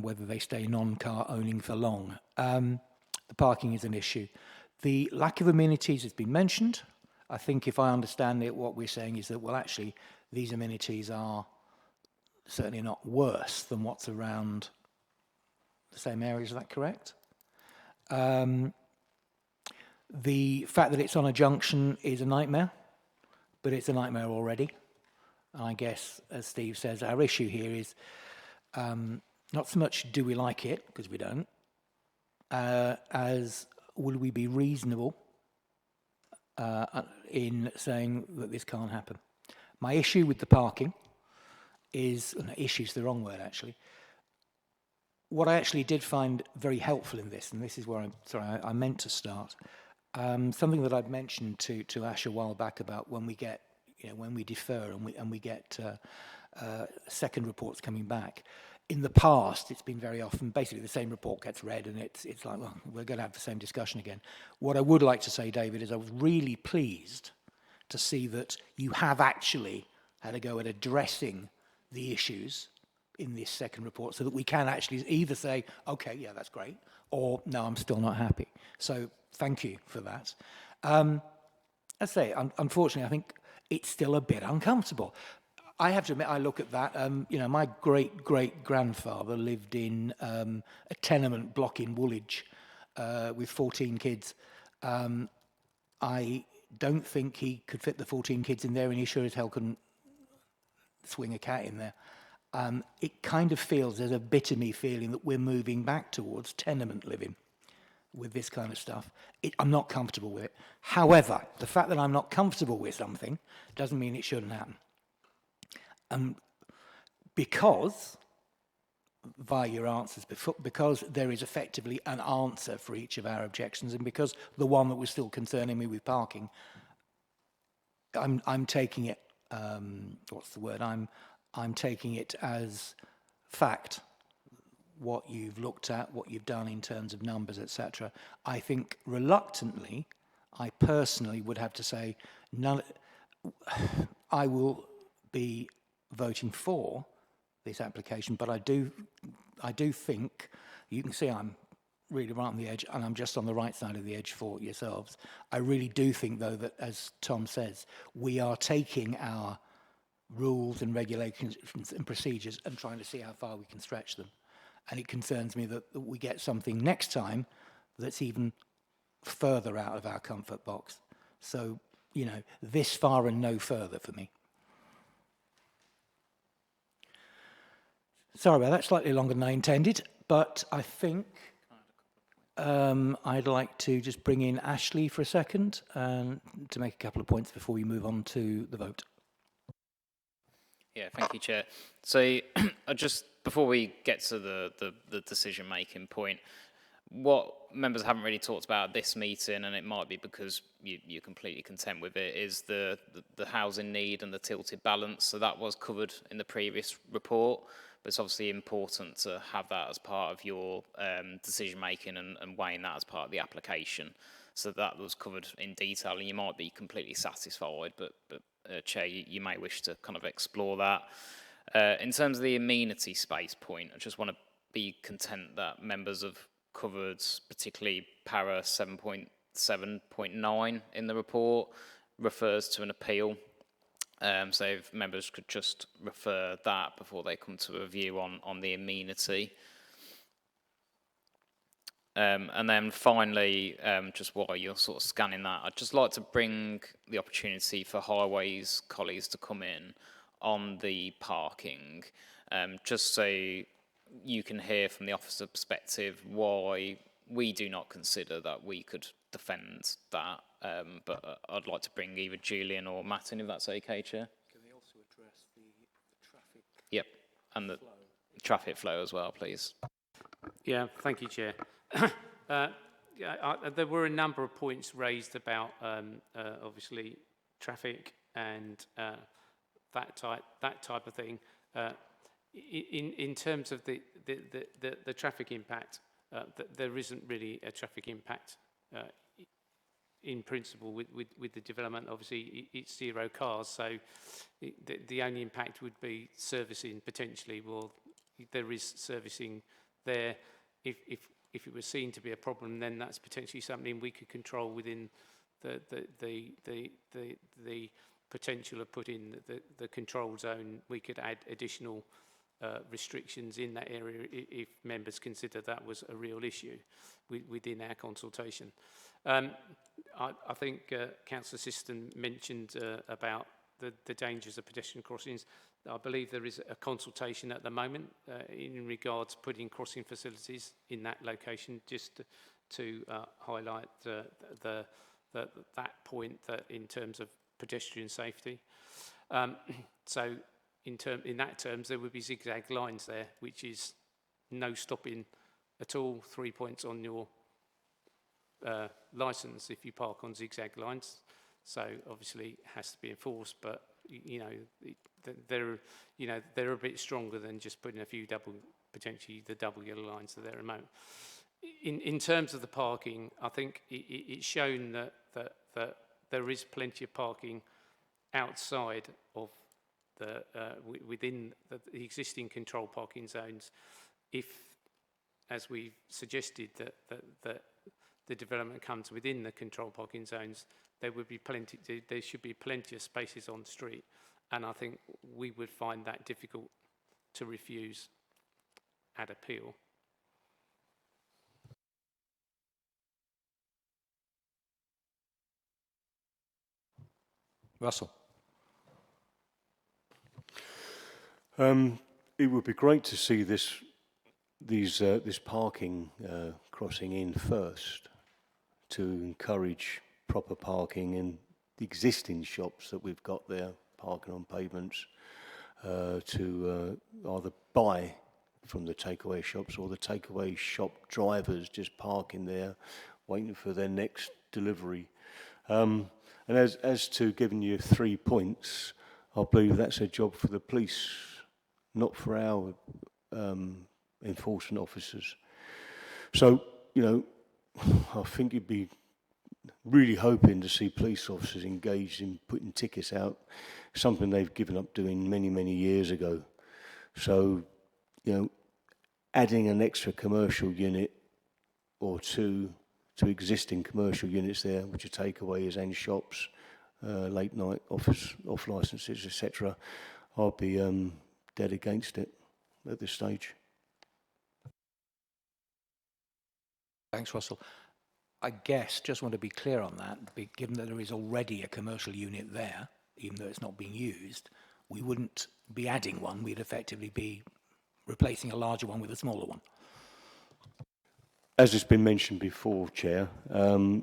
whether they stay non-car owning for long. The parking is an issue. The lack of amenities has been mentioned. I think if I understand it, what we're saying is that, well, actually, these amenities are certainly not worse than what's around the same areas. Is that correct? The fact that it's on a junction is a nightmare, but it's a nightmare already. And I guess, as Steve says, our issue here is not so much do we like it, because we don't, as will we be reasonable in saying that this can't happen. My issue with the parking is, no, issue's the wrong word actually, what I actually did find very helpful in this, and this is where I meant to start, something that I'd mentioned to Ash a while back about when we get, when we defer and we get second reports coming back. In the past, it's been very often basically the same report gets read and it's like, well, we're going to have the same discussion again. What I would like to say, David, is I was really pleased to see that you have actually had a go at addressing the issues in this second report so that we can actually either say, okay, yeah, that's great, or no, I'm still not happy. So thank you for that. I say, unfortunately, I think it's still a bit uncomfortable. I have to admit, I look at that, my great-great-grandfather lived in a tenement block in Woolwich with 14 kids. I don't think he could fit the 14 kids in there, and he sure as hell couldn't swing a cat in there. It kind of feels, there's a bit of me feeling that we're moving back towards tenement living with this kind of stuff. I'm not comfortable with it. However, the fact that I'm not comfortable with something doesn't mean it shouldn't happen. Because, via your answers, because there is effectively an answer for each of our objections, and because the one that was still concerning me with parking, I'm taking it, what's the word? I'm taking it as fact, what you've looked at, what you've done in terms of numbers, etc. I think reluctantly, I personally would have to say, I will be voting for this application, but I do think, you can see I'm really right on the edge, and I'm just on the right side of the edge for yourselves. I really do think, though, that, as Tom says, we are taking our rules and regulations and procedures and trying to see how far we can stretch them. And it concerns me that we get something next time that's even further out of our comfort box. So, this far and no further for me. Sorry about that, slightly longer than I intended, but I think I'd like to just bring in Ashley for a second to make a couple of points before we move on to the vote. Yeah, thank you, Chair. So just before we get to the decision-making point, what members haven't really talked about at this meeting, and it might be because you're completely content with it, is the housing need and the tilted balance. So that was covered in the previous report, but it's obviously important to have that as part of your decision making and weighing that as part of the application. So that was covered in detail, and you might be completely satisfied, but Chair, you may wish to kind of explore that. In terms of the amenity space point, I just want to be content that members have covered, particularly para 7.7.9 in the report, refers to an appeal. So if members could just refer that before they come to a view on the amenity. And then finally, just while you're sort of scanning that, I'd just like to bring the opportunity for Highways colleagues to come in on the parking, just so you can hear from the officer perspective why we do not consider that we could defend that. But I'd like to bring either Julian or Matt in, if that's okay, Chair. Can they also address the traffic? Yep, and the traffic flow as well, please. Yeah, thank you, Chair. There were a number of points raised about obviously traffic and that type of thing. In terms of the traffic impact, there isn't really a traffic impact in principle with the development. Obviously, it's 0 cars, so the only impact would be servicing potentially. Well, there is servicing there. If it was seen to be a problem, then that's potentially something we could control within the potential of putting the control zone. We could add additional restrictions in that area if members consider that was a real issue within our consultation. I think Councillor Siston mentioned about the dangers of pedestrian crossings. I believe there is a consultation at the moment in regards to putting crossing facilities in that location, just to highlight that point that in terms of pedestrian safety. So in that terms, there would be zigzag lines there, which is no stopping at all, 3 points on your licence if you park on zigzag lines. So obviously it has to be enforced, but they're a bit stronger than just putting a few potentially the double yellow lines that are remote. In terms of the parking, I think it's shown that there is plenty of parking outside of within the existing control parking zones. If, as we've suggested, that the development comes within the control parking zones, there should be plenty of spaces on the street, and I think we would find that difficult to refuse at appeal. Russell. It would be great to see this parking crossing in first, to encourage proper parking in the existing shops that we've got there, parking on pavements, to either buy from the takeaway shops or the takeaway shop drivers just parking there, waiting for their next delivery. And as to giving you 3 points, I believe that's a job for the police, not for our enforcement officers. So, I think you'd be really hoping to see police officers engaged in putting tickets out, something they've given up doing many, many years ago. So, adding an extra commercial unit or two to existing commercial units there, which are takeaways and shops, late night off licenses, etc., I'll be dead against it at this stage. Thanks, Russell. I guess, just want to be clear on that, given that there is already a commercial unit there, even though it's not being used, we wouldn't be adding one, we'd effectively be replacing a larger one with a smaller one. As has been mentioned before, Chair,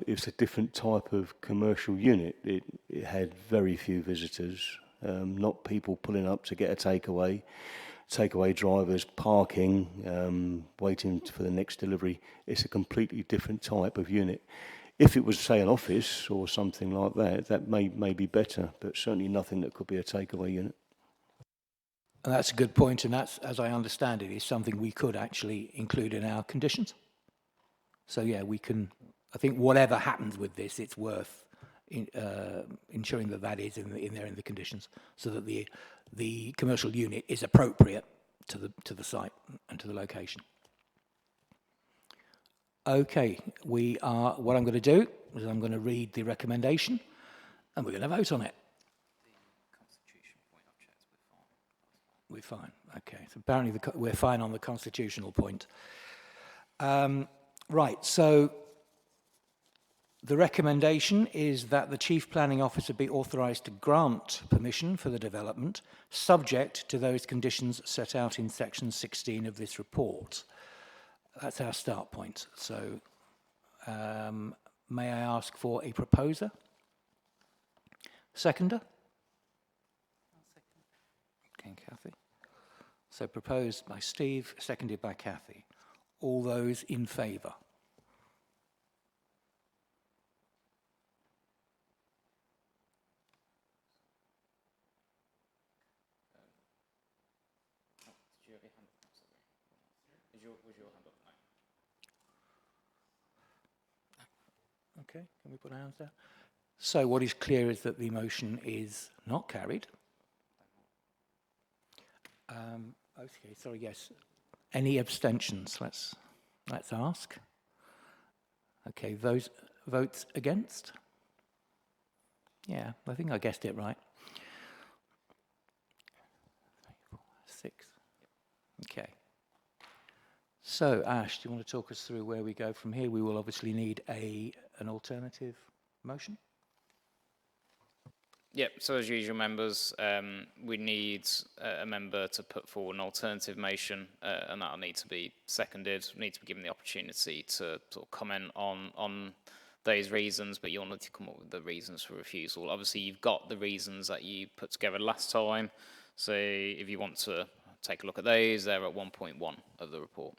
it's a different type of commercial unit. It had very few visitors, not people pulling up to get a takeaway. takeaway drivers parking, waiting for the next delivery. It's a completely different type of unit. If it was, say, an office or something like that, that may be better, but certainly nothing that could be a takeaway unit. And that's a good point, and that's, as I understand it, is something we could actually include in our conditions. So yeah, we can, I think whatever happens with this, it's worth ensuring that that is in there in the conditions, so that the commercial unit is appropriate to the site and to the location. Okay, what I'm going to do is I'm going to read the recommendation, and we're going to vote on it. We're fine. Okay, so apparently we're fine on the constitutional point. Right, so the recommendation is that the Chief Planning Officer be authorised to grant permission for the development, subject to those conditions set out in section 16 of this report. That's our start point. So may I ask for a proposer? Seconder? Okay, Kathy. So proposed by Steve, seconded by Kathy. All those in favour? Was your hand up? No. Okay, can we put our hands down? So what is clear is that the motion is not carried. Okay, sorry, yes. Any abstentions? Let's ask. Okay, those votes against? Yeah, I think I guessed it right. 3, 4, 6. Okay. So, Ash, do you want to talk us through where we go from here? We will obviously need an alternative motion. Yep, so as usual, members, we need a member to put forward an alternative motion, and that'll need to be seconded. We need to be given the opportunity to sort of comment on those reasons, but you'll need to come up with the reasons for refusal. Obviously, you've got the reasons that you put together last time, so if you want to take a look at those, they're at 1.1 of the report.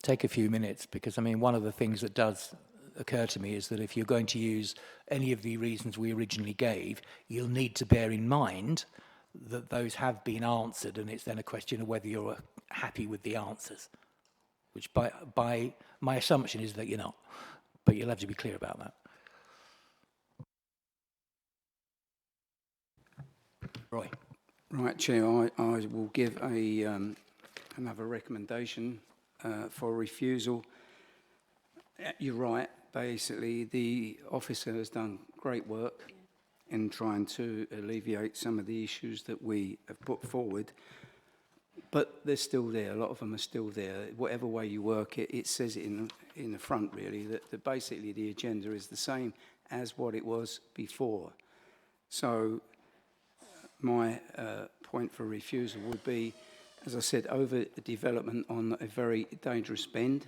Take a few minutes, because I mean, one of the things that does occur to me is that if you're going to use any of the reasons we originally gave, you'll need to bear in mind that those have been answered, and it's then a question of whether you're happy with the answers, which by my assumption is that you're not, but you'll have to be clear about that. Roy. Right, Chair, I will give another recommendation for refusal. You're right, basically the officer has done great work in trying to alleviate some of the issues that we have put forward, but they're still there, a lot of them are still there. Whatever way you work it, it says it in the front really, that basically the agenda is the same as what it was before. So my point for refusal would be, as I said, over development on a very dangerous bend.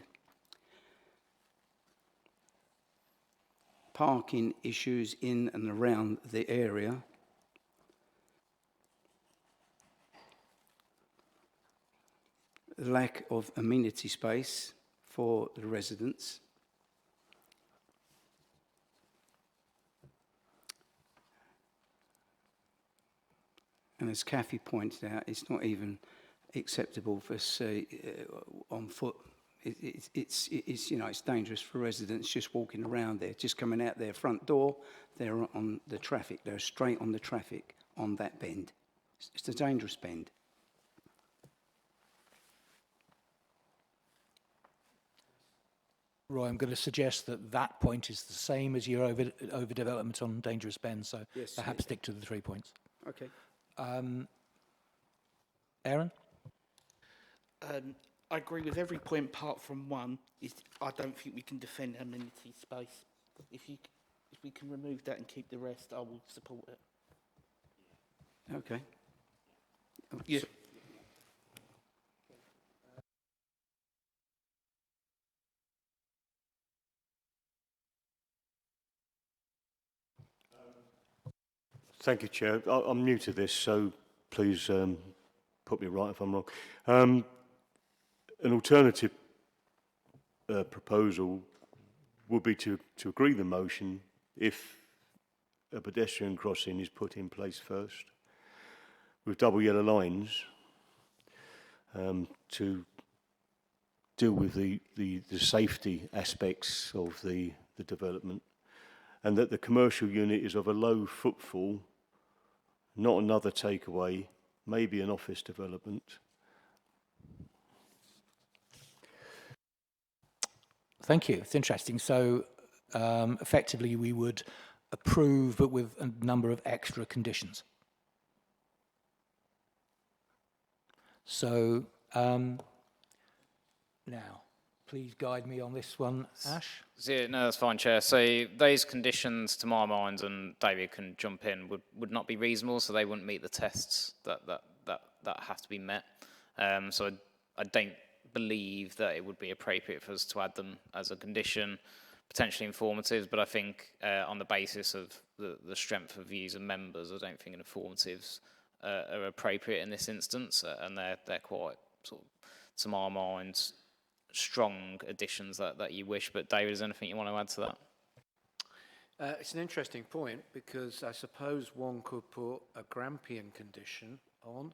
Parking issues in and around the area. Lack of amenity space for the residents. And as Kathy pointed out, it's not even acceptable for, say, on foot. It's you know, it's dangerous for residents just walking around there, just coming out their front door. They're on the traffic. They're straight on the traffic on that bend. It's a dangerous bend. Roy, I'm going to suggest that point is the same as your overdevelopment on dangerous bends, so yes, perhaps stick to the 3 points. Okay. Aaron? I agree with every point apart from one. I don't think we can defend amenity space. If we can remove that and keep the rest, I will support it. Okay. Yeah. Thank you, Chair. I'm new to this, so please put me right if I'm wrong. An alternative proposal would be to agree the motion if a pedestrian crossing is put in place first with double yellow lines to deal with the safety aspects of the development, and that the commercial unit is of a low footfall, not another takeaway, maybe an office development. Thank you. It's interesting. So effectively we would approve, but with a number of extra conditions. So now, please guide me on this one, Ash. Yeah, no, that's fine, Chair. So those conditions, to my mind, and David can jump in, would not be reasonable, so they wouldn't meet the tests that have to be met. So I don't believe that it would be appropriate for us to add them as a condition, potentially informative, but I think on the basis of the strength of views of members, I don't think informatives are appropriate in this instance, and they're quite, sort of, to my mind, strong additions that you wish. But David, is there anything you want to add to that? It's an interesting point, because I suppose one could put a Grampian condition on,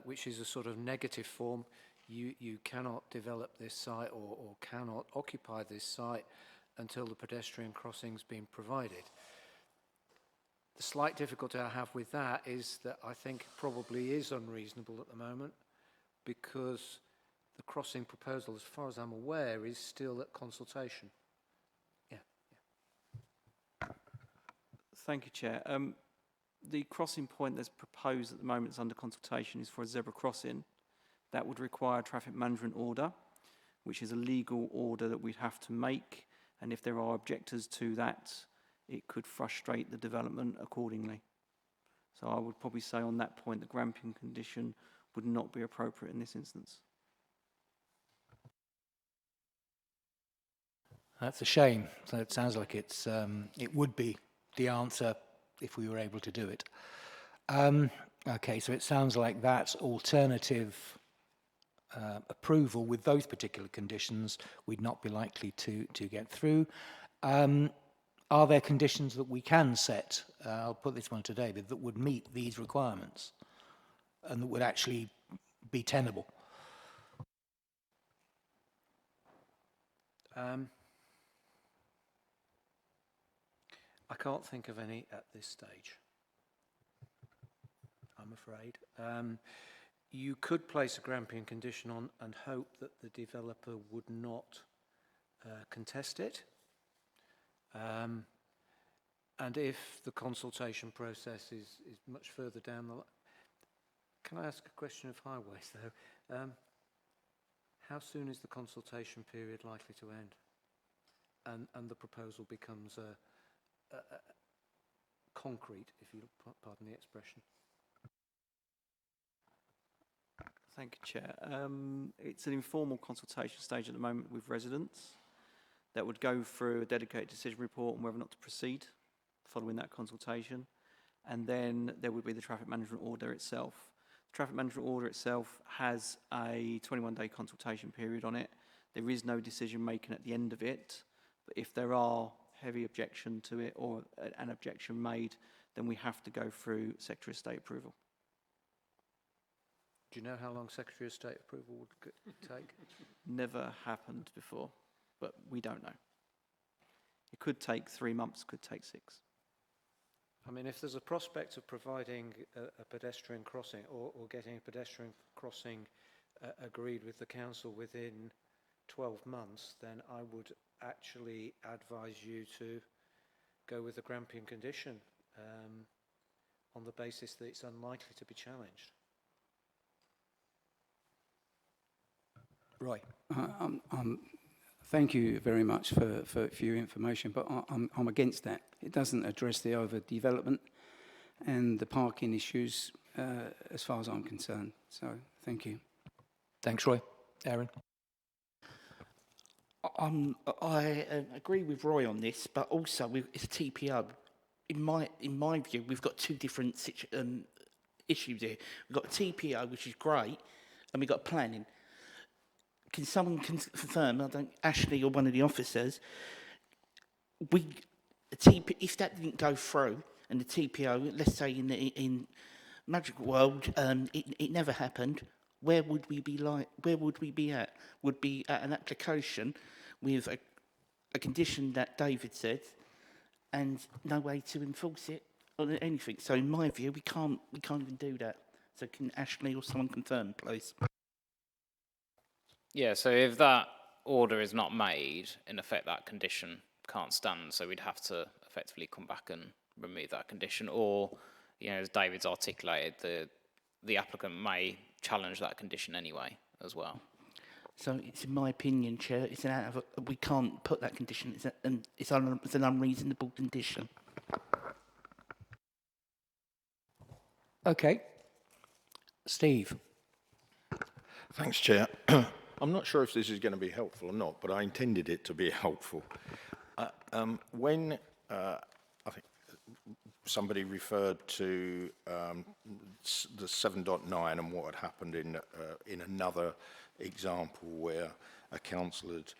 which is a sort of negative form. You cannot develop this site or cannot occupy this site until the pedestrian crossing's been provided. The slight difficulty I have with that is that I think it probably is unreasonable at the moment, because the crossing proposal, as far as I'm aware, is still at consultation. Yeah. Thank you, Chair. The crossing point that's proposed at the moment is under consultation is for a zebra crossing. That would require a traffic management order, which is a legal order that we'd have to make, and if there are objectors to that, it could frustrate the development accordingly. So I would probably say on that point the Grampian condition would not be appropriate in this instance. That's a shame. So it sounds like it would be the answer if we were able to do it. Okay, so it sounds like that alternative approval with those particular conditions we'd not be likely to get through. Are there conditions that we can set, I'll put this one to David, that would meet these requirements and that would actually be tenable? I can't think of any at this stage, I'm afraid. You could place a Grampian condition on and hope that the developer would not contest it. And if the consultation process is much further down the line. Can I ask a question of highways, though? How soon is the consultation period likely to end? And the proposal becomes concrete, if you pardon the expression. Thank you, Chair. It's an informal consultation stage at the moment with residents that would go through a dedicated decision report on whether or not to proceed following that consultation. And then there would be the traffic management order itself. The traffic management order itself has a 21-day consultation period on it. There is no decision making at the end of it, but if there are heavy objection to it or an objection made, then we have to go through Secretary of State approval. Do you know how long Secretary of State approval would take? Never happened before, but we don't know. It could take 3 months, could take 6. I mean, if there's a prospect of providing a pedestrian crossing or getting a pedestrian crossing agreed with the council within 12 months, then I would actually advise you to go with the Grampian condition on the basis that it's unlikely to be challenged. Roy. Thank you very much for your information, but I'm against that. It doesn't address the overdevelopment and the parking issues as far as I'm concerned. So, thank you. Thanks, Roy. Aaron? I agree with Roy on this, but also it's a TPO. in my view, we've got two different issues here. We've got a TPO, which is great, and we've got planning. Can someone confirm, Ashley or one of the officers, if that didn't go through, and the TPO, let's say in Magic World, it never happened, where would we be at? Would be at an application with a condition that David said, and no way to enforce it or anything. So in my view, we can't even do that. So can Ashley or someone confirm, please? Yeah, so if that order is not made, in effect that condition can't stand, so we'd have to effectively come back and remove that condition, or, you know, as David's articulated, the applicant may challenge that condition anyway as well. So it's in my opinion, Chair, we can't put that condition, it's an unreasonable condition. Okay. Steve. Thanks, Chair. I'm not sure if this is going to be helpful or not, but I intended it to be helpful. When I think somebody referred to the 7.9 and what had happened in another example where a council had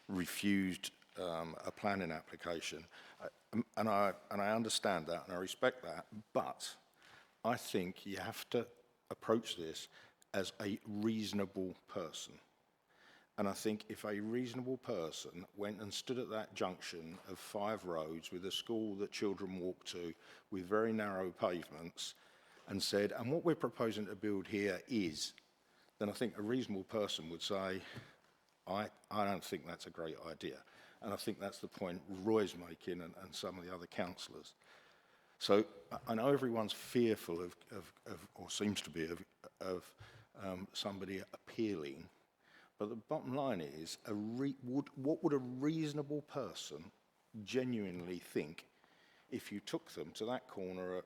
refused a planning application, and I understand that and I respect that, but I think you have to approach this as a reasonable person. And I think if a reasonable person went and stood at that junction of 5 roads with a school that children walk to with very narrow pavements and said, and what we're proposing to build here is, then I think a reasonable person would say, I don't think that's a great idea. And I think that's the point Roy's making and some of the other councillors. So I know everyone's fearful of or seems to be, of somebody appealing. But the bottom line is, what would a reasonable person genuinely think if you took them to that corner at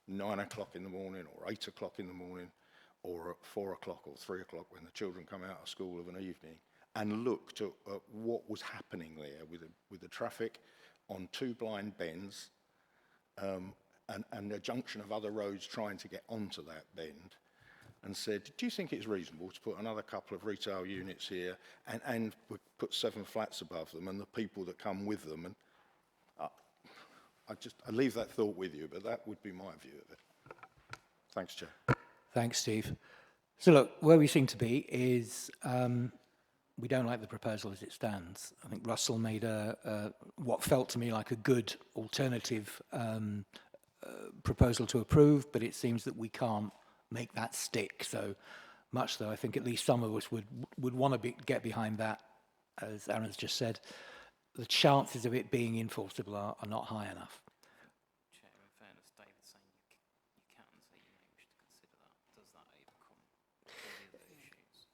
9 o'clock in the morning or 8 o'clock in the morning or at 4 o'clock or 3 o'clock when the children come out of school of an evening and looked at what was happening there with the traffic on 2 blind bends and a junction of other roads trying to get onto that bend, and said, do you think it's reasonable to put another couple of retail units here and put 7 flats above them and the people that come with them? And I leave that thought with you, but that would be my view of it. Thanks, Chair. Thanks, Steve. So look, where we seem to be is we don't like the proposal as it stands. I think Russell made what felt to me like a good alternative proposal to approve, but it seems that we can't make that stick. So much though I think at least some of us would want to get behind that, as Aaron's just said, the chances of it being enforceable are not high enough. Chair, in fairness, David's saying you can, so you may wish to consider that. Does that overcome all the other issues?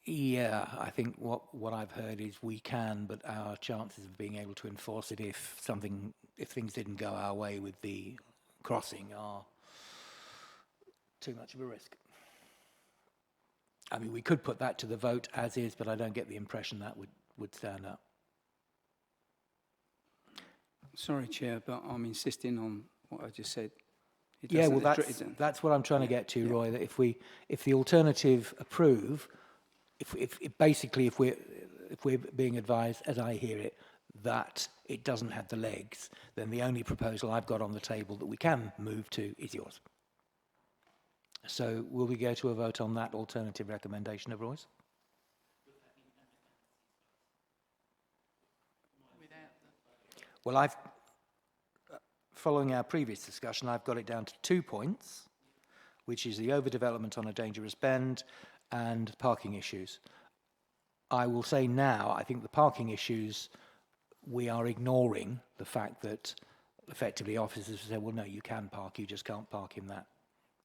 Yeah, I think what I've heard is we can, but our chances of being able to enforce it if things didn't go our way with the crossing are too much of a risk. I mean, we could put that to the vote as is, but I don't get the impression that would stand up. Sorry, Chair, but I'm insisting on what I just said. Yeah, well, that's what I'm trying to get to, yeah. Roy. That if the alternative approve, if we're being advised, as I hear it, that it doesn't have the legs, then the only proposal I've got on the table that we can move to is yours. So will we go to a vote on that alternative recommendation of Roy's? Well, following our previous discussion, I've got it down to 2 points, which is the overdevelopment on a dangerous bend and parking issues. I will say now, I think the parking issues, we are ignoring the fact that effectively officers say, well, no, you can park, you just can't park in that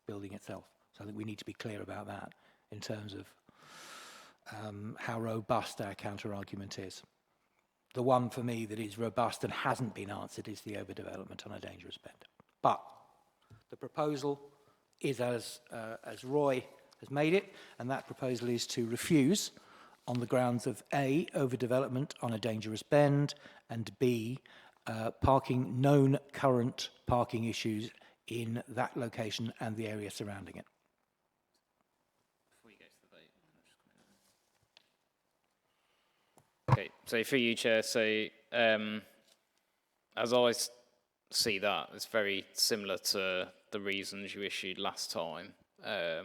building itself. So I think we need to be clear about that in terms of how robust our counter-argument is. The one for me that is robust and hasn't been answered is the overdevelopment on a dangerous bend. But the proposal is as Roy has made it, and that proposal is to refuse on the grounds of A, overdevelopment on a dangerous bend, and B, known current parking issues in that location and the area surrounding it. Before you go to the vote. Okay, so for you, Chair, so as I see that, it's very similar to the reasons you issued last time. I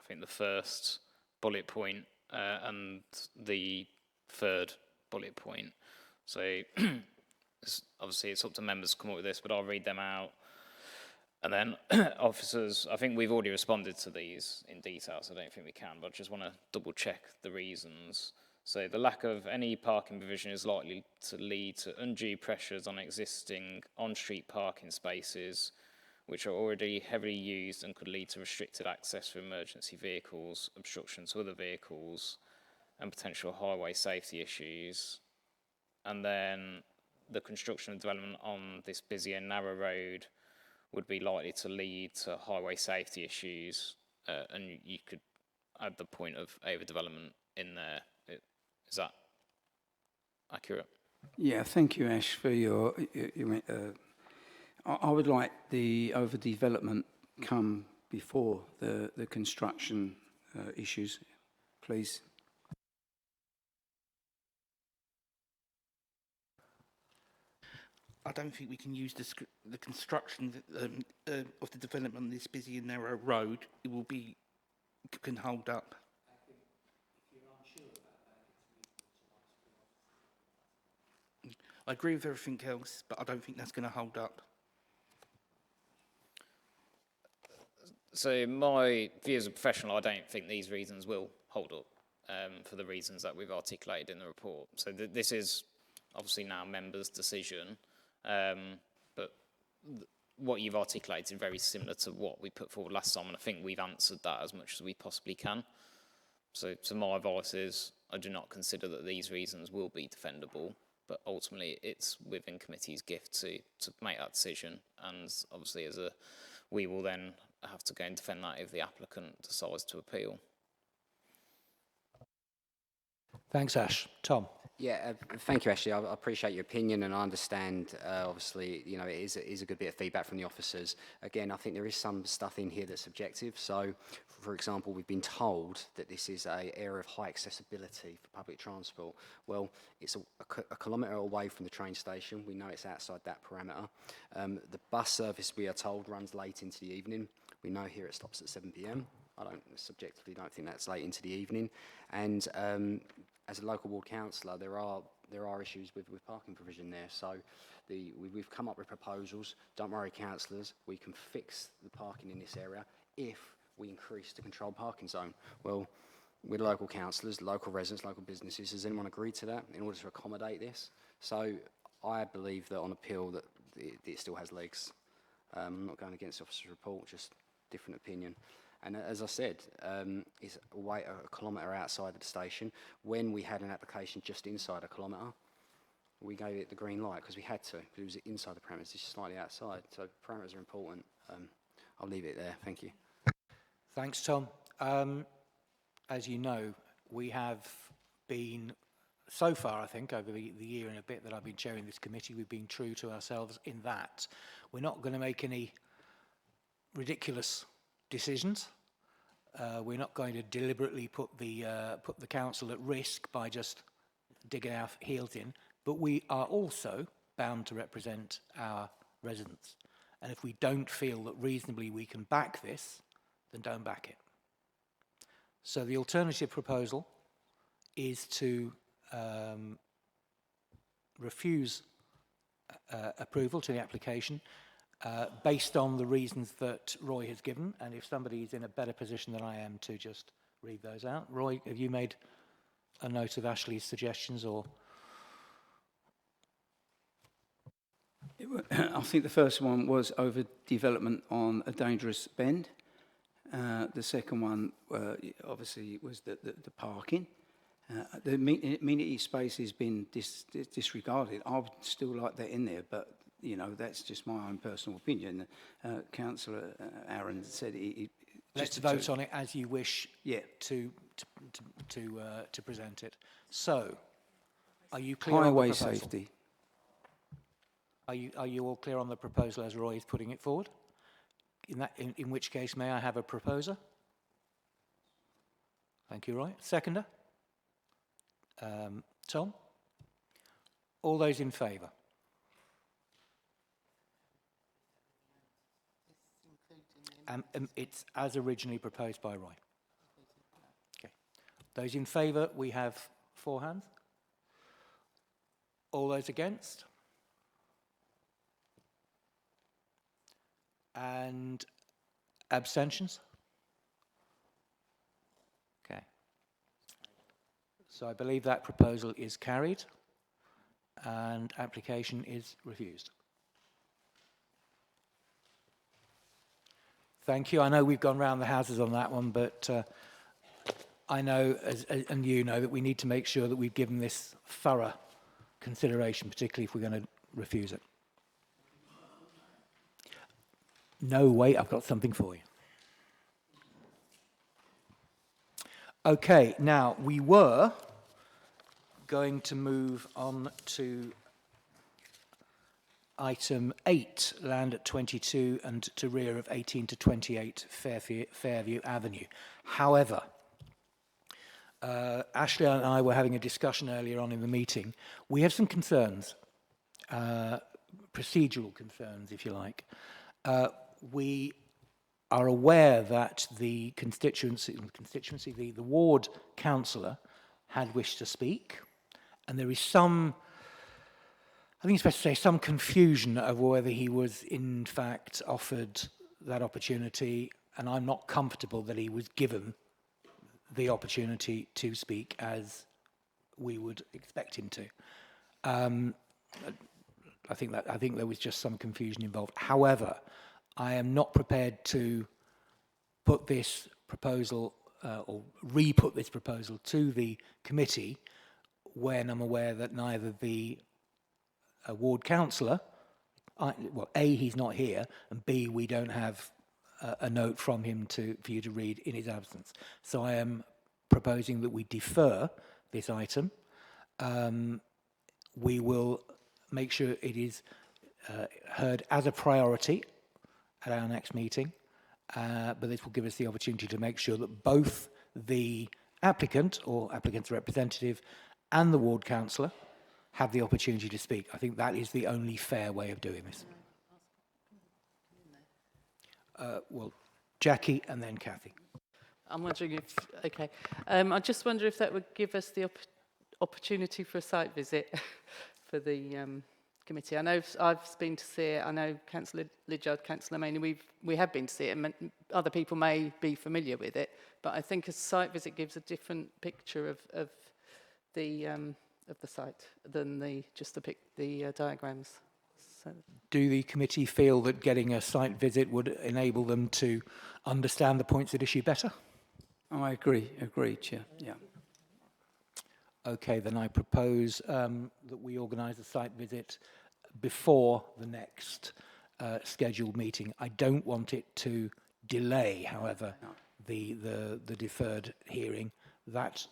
think the first bullet point and the third bullet point. So obviously it's up to members to come up with this, but I'll read them out. And then officers, I think we've already responded to these in detail, so I don't think we can, but I just want to double check the reasons. So the lack of any parking provision is likely to lead to undue pressures on existing on-street parking spaces, which are already heavily used and could lead to restricted access for emergency vehicles, obstruction to other vehicles, and potential highway safety issues. And then the construction and development on this busy and narrow road would be likely to lead to highway safety issues, and you could add the point of overdevelopment in there. Is that accurate? Yeah, thank you, Ash, for your I would like the overdevelopment come before the construction issues, please. I don't think we can use the construction of the development on this busy and narrow road. It will be, can hold up. I agree with everything else, but I don't think that's going to hold up. So my view as a professional, I don't think these reasons will hold up for the reasons that we've articulated in the report. So this is obviously now members' decision, but what you've articulated is very similar to what we put forward last time, and I think we've answered that as much as we possibly can. So my advice is I do not consider that these reasons will be defendable, but ultimately it's within committee's gift to make that decision, and obviously we will then have to go and defend that if the applicant decides to appeal. Thanks, Ash. Tom. Yeah, thank you, Ashley. I appreciate your opinion, and I understand, obviously, you know, it is a good bit of feedback from the officers. Again, I think there is some stuff in here that's subjective. So, for example, we've been told that this is an area of high accessibility for public transport. Well, it's a kilometre away from the train station. We know it's outside that parameter. The bus service, we are told, runs late into the evening. We know here it stops at 7 p.m. I subjectively don't think that's late into the evening. And as a local ward councillor, there are issues with parking provision there. So we've come up with proposals. Don't worry, councillors, we can fix the parking in this area if we increase the controlled parking zone. Well, we're local councillors, local residents, local businesses. Has anyone agreed to that in order to accommodate this? So I believe that on appeal that it still has legs. I'm not going against the officer's report, just different opinion. And as I said, it's a kilometre outside of the station. When we had an application just inside a kilometre, we gave it the green light because we had to. It was inside the parameters, just slightly outside. So parameters are important. I'll leave it there. Thank you. Thanks, Tom. As you know, we have been, so far, I think, over the year and a bit that I've been chairing this committee, we've been true to ourselves in that we're not going to make any ridiculous decisions. We're not going to deliberately put the council at risk by just digging our heels in, but we are also bound to represent our residents. And if we don't feel that reasonably we can back this, then don't back it. So the alternative proposal is to refuse approval to the application based on the reasons that Roy has given, and if somebody is in a better position than I am to just read those out. Roy, have you made a note of Ashley's suggestions, or? I think the first one was overdevelopment on a dangerous bend. The second one, obviously, was the parking. The amenity space has been disregarded. I would still like that in there, but you know, that's just my own personal opinion. Councillor Aaron said he let's vote on it as you wish. Yeah. To present it. So, are you clear on the proposal? Highway safety. Are you all clear on the proposal as Roy is putting it forward? In which case, may I have a proposer? Thank you, Roy. Seconder? Tom? All those in favour? It's as originally proposed by Roy. Okay. Those in favour, we have 4 hands. All those against? And abstentions? Okay. So I believe that proposal is carried and application is refused. Thank you. I know we've gone round the houses on that one, but I know, and you know, that we need to make sure that we've given this thorough consideration, particularly if we're going to refuse it. No, wait, I've got something for you. Okay, now we were going to move on to item 8, land at 22 and to rear of 18 to 28 Fairview Avenue. However, Ashley and I were having a discussion earlier on in the meeting. We have some concerns, procedural concerns, if you like. We are aware that the the ward councillor had wished to speak, and there is some, I think it's best to say, some confusion over whether he was in fact offered that opportunity, and I'm not comfortable that he was given the opportunity to speak as we would expect him to. I think there was just some confusion involved. However, I am not prepared to put this proposal or re-put this proposal to the committee when I'm aware that neither the ward councillor, well, A, he's not here, and B, we don't have a note from him for you to read in his absence. So I am proposing that we defer this item. We will make sure it is heard as a priority at our next meeting, but this will give us the opportunity to make sure that both the applicant or applicant's representative and the ward councillor have the opportunity to speak. I think that is the only fair way of doing this. Well, Jackie and then Kathy. I'm wondering if, okay, I just wonder if that would give us the opportunity for a site visit for the committee. I know I've been to see it. I know Councillor Lidgard, Councillor Maney, we have been to see it, and other people may be familiar with it, but I think a site visit gives a different picture of the site than just the diagrams. So. Do the committee feel that getting a site visit would enable them to understand the points at issue better? Oh, I agree, Chair, yeah. Okay, then I propose that we organise a site visit before the next scheduled meeting. I don't want it to delay, however, the deferred hearing. That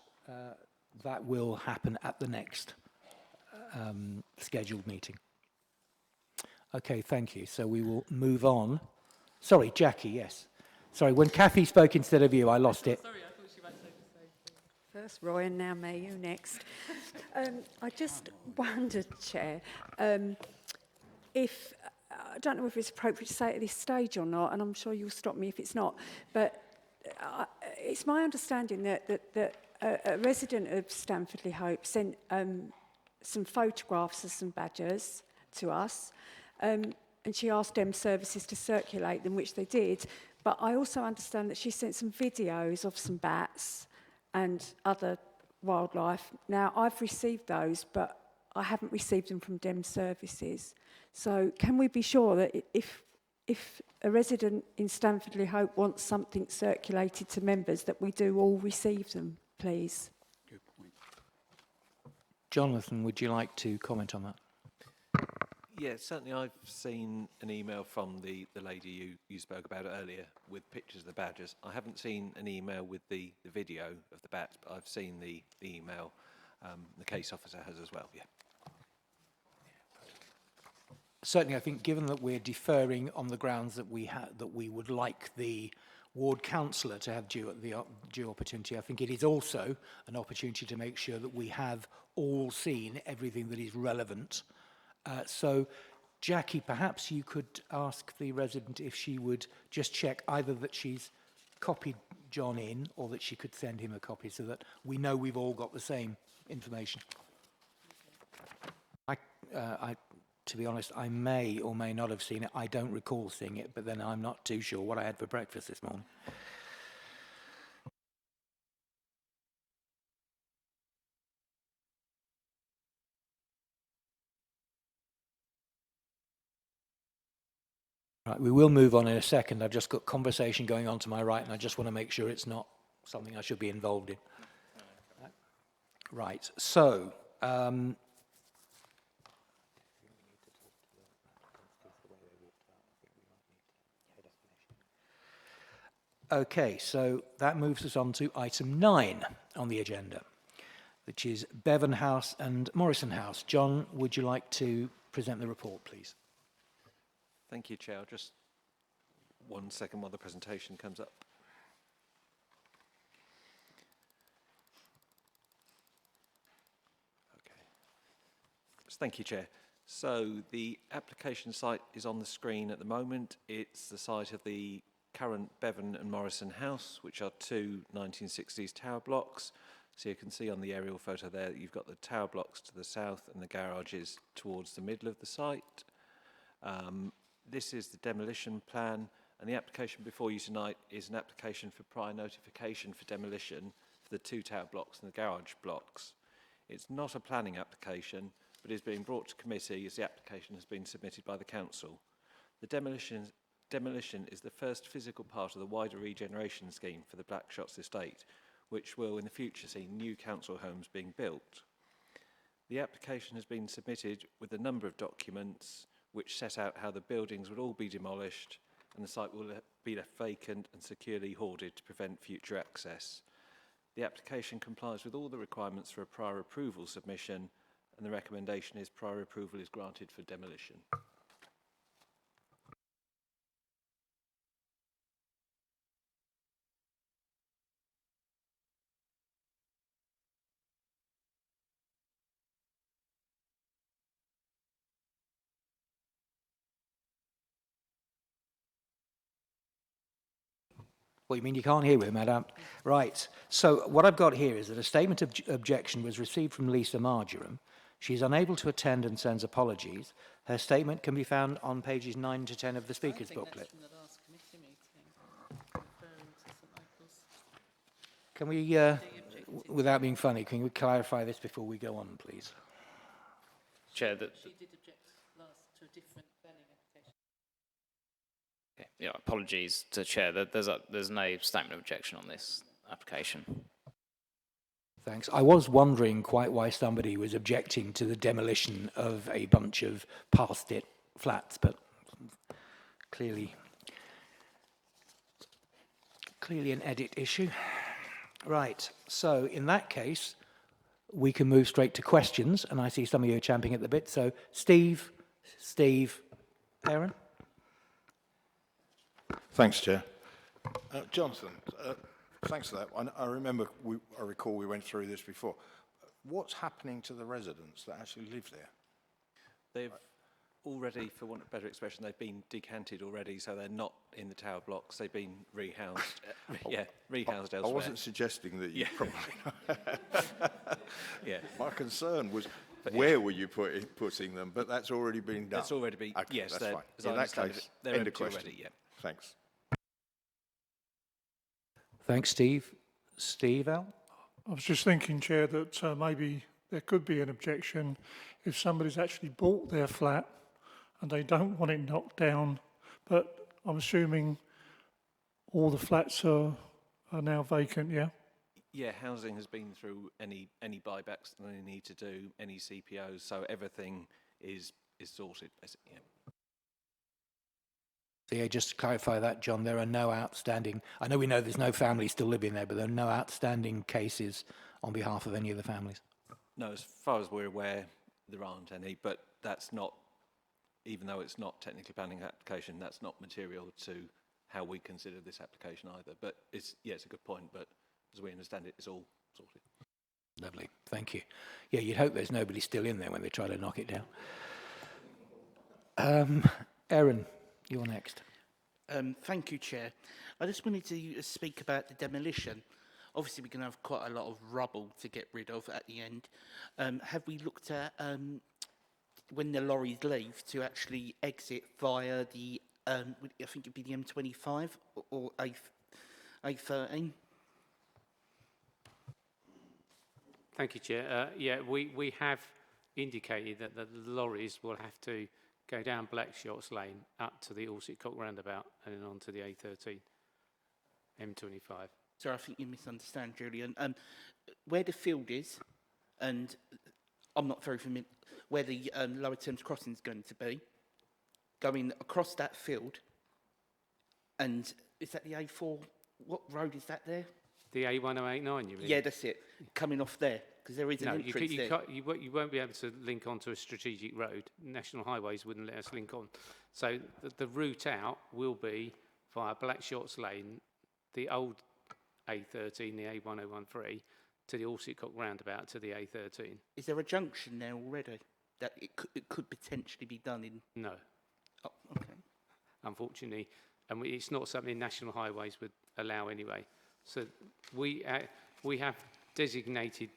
will happen at the next scheduled meeting. Okay, thank you. So we will move on. Sorry, Jackie, yes. Sorry, when Kathy spoke instead of you, I lost it. Sorry, I thought she might say the same thing. First Roy and now me, you next. I just wondered, Chair, if, I don't know if it's appropriate to say at this stage or not, and I'm sure you'll stop me if it's not, but it's my understanding that a resident of Stamford-le-Hope sent some photographs of some badgers to us, and she asked them services to circulate them, which they did. But I also understand that she sent some videos of some bats and other wildlife. Now, I've received those, but I haven't received them from Dem Services. So can we be sure that if a resident in Stamford-le-Hope wants something circulated to members, that we do all receive them, please? Good point. Jonathan, would you like to comment on that? Yeah, certainly I've seen an email from the lady you spoke about earlier with pictures of the badgers. I haven't seen an email with the video of the bats, but I've seen the email. The case officer has as well, yeah. certainly I think given that we're deferring on the grounds that we would like the ward councillor to have due opportunity, I think it is also an opportunity to make sure that we have all seen everything that is relevant. So Jackie, perhaps you could ask the resident if she would just check either that she's copied John in or that she could send him a copy so that we know we've all got the same information. To be honest, I may or may not have seen it. I don't recall seeing it, but then I'm not too sure what I had for breakfast this morning. Right, we will move on in a second. I've just got conversation going on to my right, and I just want to make sure it's not something I should be involved in. Right, so... Okay, so that moves us on to item 9 on the agenda, which is Bevan House and Morrison House. John, would you like to present the report, please? Thank you, Chair. Just 1 second while the presentation comes up. Okay. Thank you, Chair. So the application site is on the screen at the moment. It's the site of the current Bevan and Morrison House, which are 2 1960s tower blocks. So you can see on the aerial photo there that you've got the tower blocks to the south and the garages towards the middle of the site. This is the demolition plan, and the application before you tonight is an application for prior notification for demolition for the 2 tower blocks and the garage blocks. It's not a planning application, but is being brought to committee as the application has been submitted by the council. The demolition is the first physical part of the wider regeneration scheme for the Blackshots estate, which will in the future see new council homes being built. The application has been submitted with a number of documents which set out how the buildings would all be demolished and the site will be left vacant and securely hoarded to prevent future access. The application complies with all the requirements for a prior approval submission, and the recommendation is prior approval is granted for demolition. What, you mean you can't hear me, madam? Right. So what I've got here is that a statement of objection was received from Lisa Marjoram. She's unable to attend and sends apologies. Her statement can be found on pages 9 to 10 of the speaker's booklet. That's from the last committee meeting, referring to St Michael's. Can we, without being funny, can we clarify this before we go on, please? Chair, She did object last to a different planning application. okay, yeah, apologies to Chair. There's no statement of objection on this application. Thanks. I was wondering quite why somebody was objecting to the demolition of a bunch of past-it flats, but clearly an edit issue. Right, so in that case, we can move straight to questions, and I see some of you are champing at the bit. So Steve, Aaron? Thanks, Chair. Jonathan, thanks for that. I recall we went through this before. What's happening to the residents that actually live there? They've already, for want of a better expression, they've been decanted already, so they're not in the tower blocks. They've been rehoused. Rehoused elsewhere. I wasn't suggesting that you probably... Yeah. My concern was where were you putting them, but that's already been done. That's already been, okay, yes. That's fine. As In I that understand case, it, they're end of empty question. already, yeah. Thanks. Thanks, Steve. Steve, Al? I was just thinking, Chair, that maybe there could be an objection if somebody's actually bought their flat and they don't want it knocked down, but I'm assuming all the flats are now vacant, yeah? Yeah, housing has been through any buybacks that they need to do, any CPOs, so everything is sorted, basically, yeah. So yeah, just to clarify that, John, there are no outstanding, I know we know there's no families still living there, but there are no outstanding cases on behalf of any of the families. No, as far as we're aware, there aren't any, but that's not even though it's not technically planning application, that's not material to how we consider this application either. But it's a good point, but as we understand it, it's all sorted. Lovely, thank you. Yeah, you'd hope there's nobody still in there when they try to knock it down. Erin, you're next. Thank you, Chair. I just wanted to speak about the demolition. Obviously, we're going to have quite a lot of rubble to get rid of at the end. Have we looked at, when the lorries leave, to actually exit via the, I think it'd be the M25 or A13? Thank you, Chair. Yeah, we have indicated that the lorries will have to go down Blackshots Lane up to the Alsip roundabout and then on to the A13, M25. Sorry, I think you misunderstand, Julian. Where the field is, and I'm not very familiar, where the Lower Thames crossing is going to be, going across that field, and is that the A4? What road is that there? The A1089, you mean? Yeah, that's it. Coming off there, because there is an entrance there. You won't be able to link onto a strategic road. National Highways wouldn't let us link on. So the route out will be via Blackshots Lane, the old A13, the A1013, to the Alsip roundabout to the A13. Is there a junction there already that it could potentially be done in? No. Oh, okay. Unfortunately, and it's not something National Highways would allow anyway. So we have designated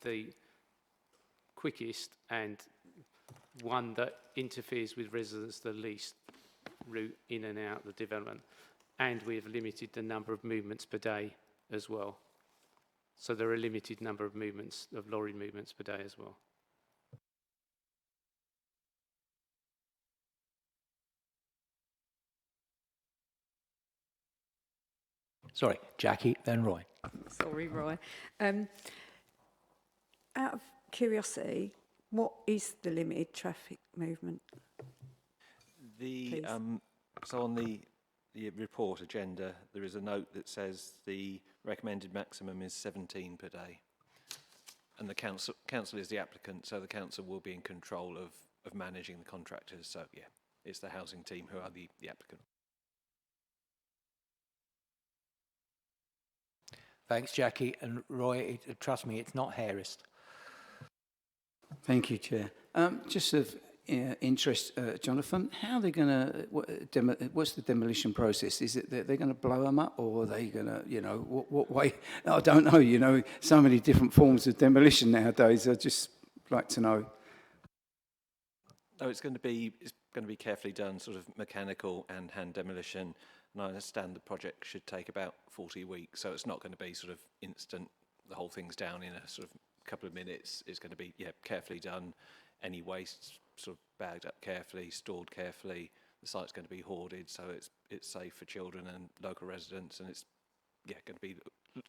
the quickest and one that interferes with residents the least route in and out the development, and we have limited the number of movements per day as well. So there are a limited number of movements, of lorry movements per day as well. Sorry, Jackie, then Roy. Sorry, Roy. Out of curiosity, what is the limited traffic movement? So on the report agenda, there is a note that says the recommended maximum is 17 per day. And the council is the applicant, so the council will be in control of managing the contractors. So yeah, it's the housing team who are the applicant. Thanks, Jackie. And Roy, trust me, it's not hairist. Thank you, Chair. Just of interest, Jonathan, how are they going to, what's the demolition process? Is it that they're going to blow them up, or are they going to, what way? I don't know, so many different forms of demolition nowadays. I'd just like to know. No, it's going to be carefully done, sort of mechanical and hand demolition. And I understand the project should take about 40 weeks, so it's not going to be sort of instant. The whole thing's down in a sort of couple of minutes. It's going to be carefully done. Any waste sort of bagged up carefully, stored carefully. The site's going to be hoarded, so it's safe for children and local residents, and it's going to be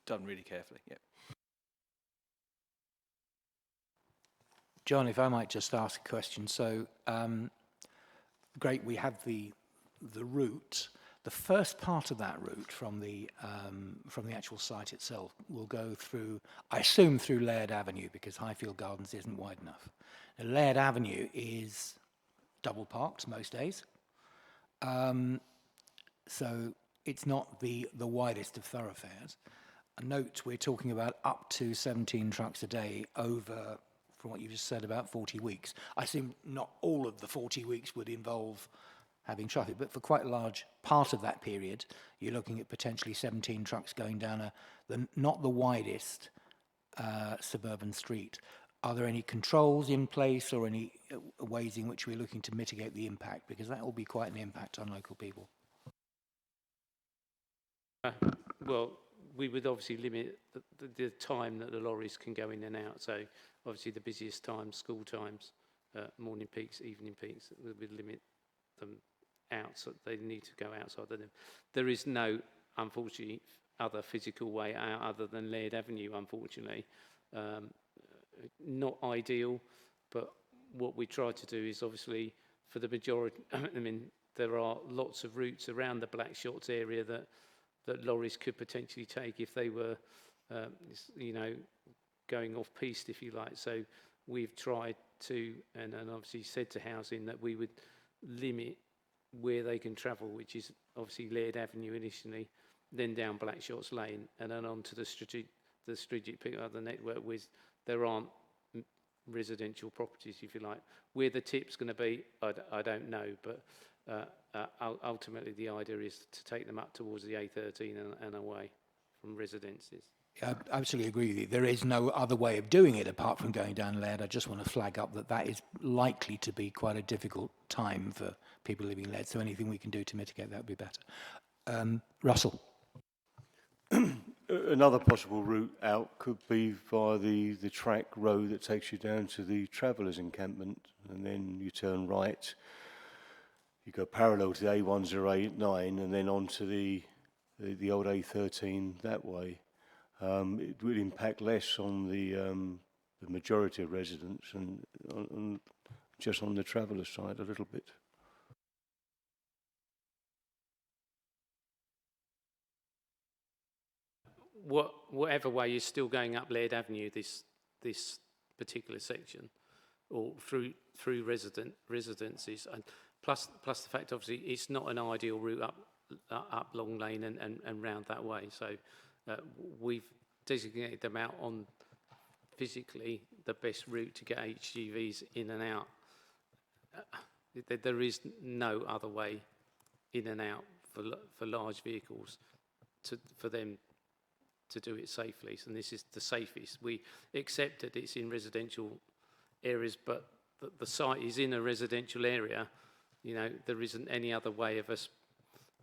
done really carefully. Yeah. John, if I might just ask a question. So, great, we have the route. The first part of that route from the actual site itself will go through, I assume, through Laird Avenue, because Highfield Gardens isn't wide enough. Now, Laird Avenue is double parked most days, so it's not the widest of thoroughfares. A note, we're talking about up to 17 trucks a day over, from what you just said, about 40 weeks. I assume not all of the 40 weeks would involve having traffic, but for quite a large part of that period, you're looking at potentially 17 trucks going down not the widest suburban street. Are there any controls in place or any ways in which we're looking to mitigate the impact? Because that will be quite an impact on local people. Well, we would obviously limit the time that the lorries can go in and out. So obviously the busiest times, school times, morning peaks, evening peaks, we would limit them out, so they need to go outside of them. There is no, unfortunately, other physical way out other than Laird Avenue, unfortunately. Not ideal, but what we try to do is obviously for the majority, I mean, there are lots of routes around the Blackshots area that lorries could potentially take if they were, going off-piste, if you like. So we've tried to, and obviously said to housing that we would limit where they can travel, which is obviously Laird Avenue initially, then down Blackshots Lane, and then on to the strategic pick up the network with there aren't residential properties, if you like. Where the tip's going to be, I don't know, but ultimately the idea is to take them up towards the A13 and away from residences. I absolutely agree with you. There is no other way of doing it apart from going down Laird. I just want to flag up that that is likely to be quite a difficult time for people living in Laird, so anything we can do to mitigate that would be better. Russell. Another possible route out could be via the track road that takes you down to the travellers' encampment, and then you turn right. You go parallel to the A1089 and then on to the old A13 that way. It would impact less on the majority of residents and just on the traveller side a little bit. Whatever way, you're still going up Laird Avenue, this particular section, or through residences, and plus the fact obviously it's not an ideal route up Long Lane and round that way. So we've designated them out on physically the best route to get HGVs in and out. There is no other way in and out for large vehicles for them to do it safely, and this is the safest. We accept that it's in residential areas, but the site is in a residential area. You know, there isn't any other way of us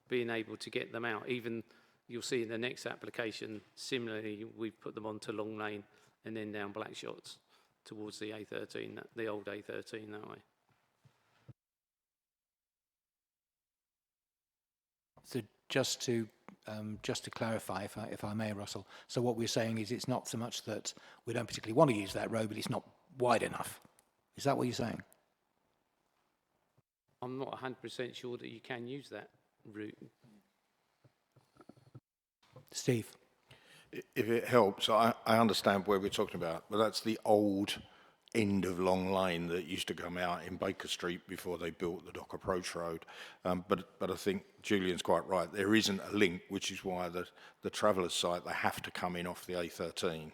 being able to get them out. Even you'll see in the next application, similarly, we've put them onto Long Lane and then down Blackshots towards the A13, the old A13 that way. So just to clarify, if I may, Russell, so what we're saying is it's not so much that we don't particularly want to use that road, but it's not wide enough. Is that what you're saying? I'm not 100% sure that you can use that route. Steve? If it helps, I understand where we're talking about, but that's the old end of Long Lane that used to come out in Baker Street before they built the Dock Approach Road. But I think Julian's quite right. There isn't a link, which is why the travellers' site, they have to come in off the A13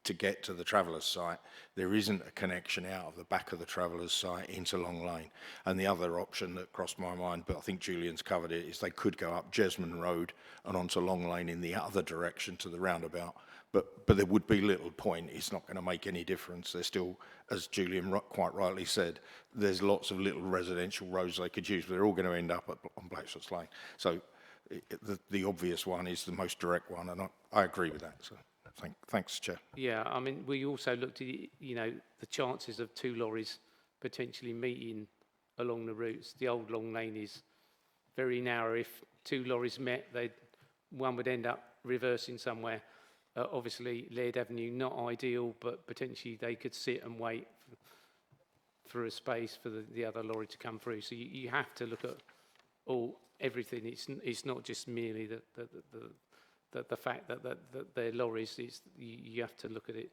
to get to the travellers' site. There isn't a connection out of the back of the travellers' site into Long Lane. And the other option that crossed my mind, but I think Julian's covered it, is they could go up Jesmond Road and onto Long Lane in the other direction to the roundabout. But there would be little point. It's not going to make any difference. There's still, as Julian quite rightly said, there's lots of little residential roads they could use, but they're all going to end up on Blackshots Lane. So the obvious one is the most direct one, and I agree with that. So thanks, Chair. Yeah, I mean, we also looked at, you know, the chances of two lorries potentially meeting along the routes. The old Long Lane is very narrow. If two lorries met, one would end up reversing somewhere. Obviously, Laird Avenue, not ideal, but potentially they could sit and wait for a space for the other lorry to come through. So you have to look at everything. It's not just merely the fact that they're lorries. You have to look at it,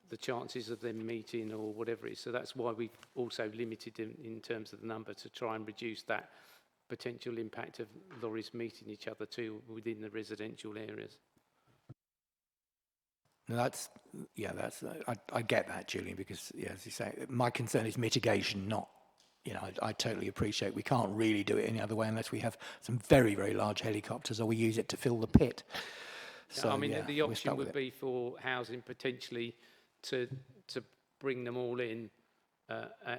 the chances of them meeting or whatever it is. So that's why we've also limited in terms of the number to try and reduce that potential impact of lorries meeting each other too within the residential areas. No, I get that, Julian, because, yeah, as you say, my concern is mitigation, not, you know, I totally appreciate we can't really do it any other way unless we have some very, very large helicopters or we use it to fill the pit. So, I mean, yeah, the option would be for housing potentially to bring them all in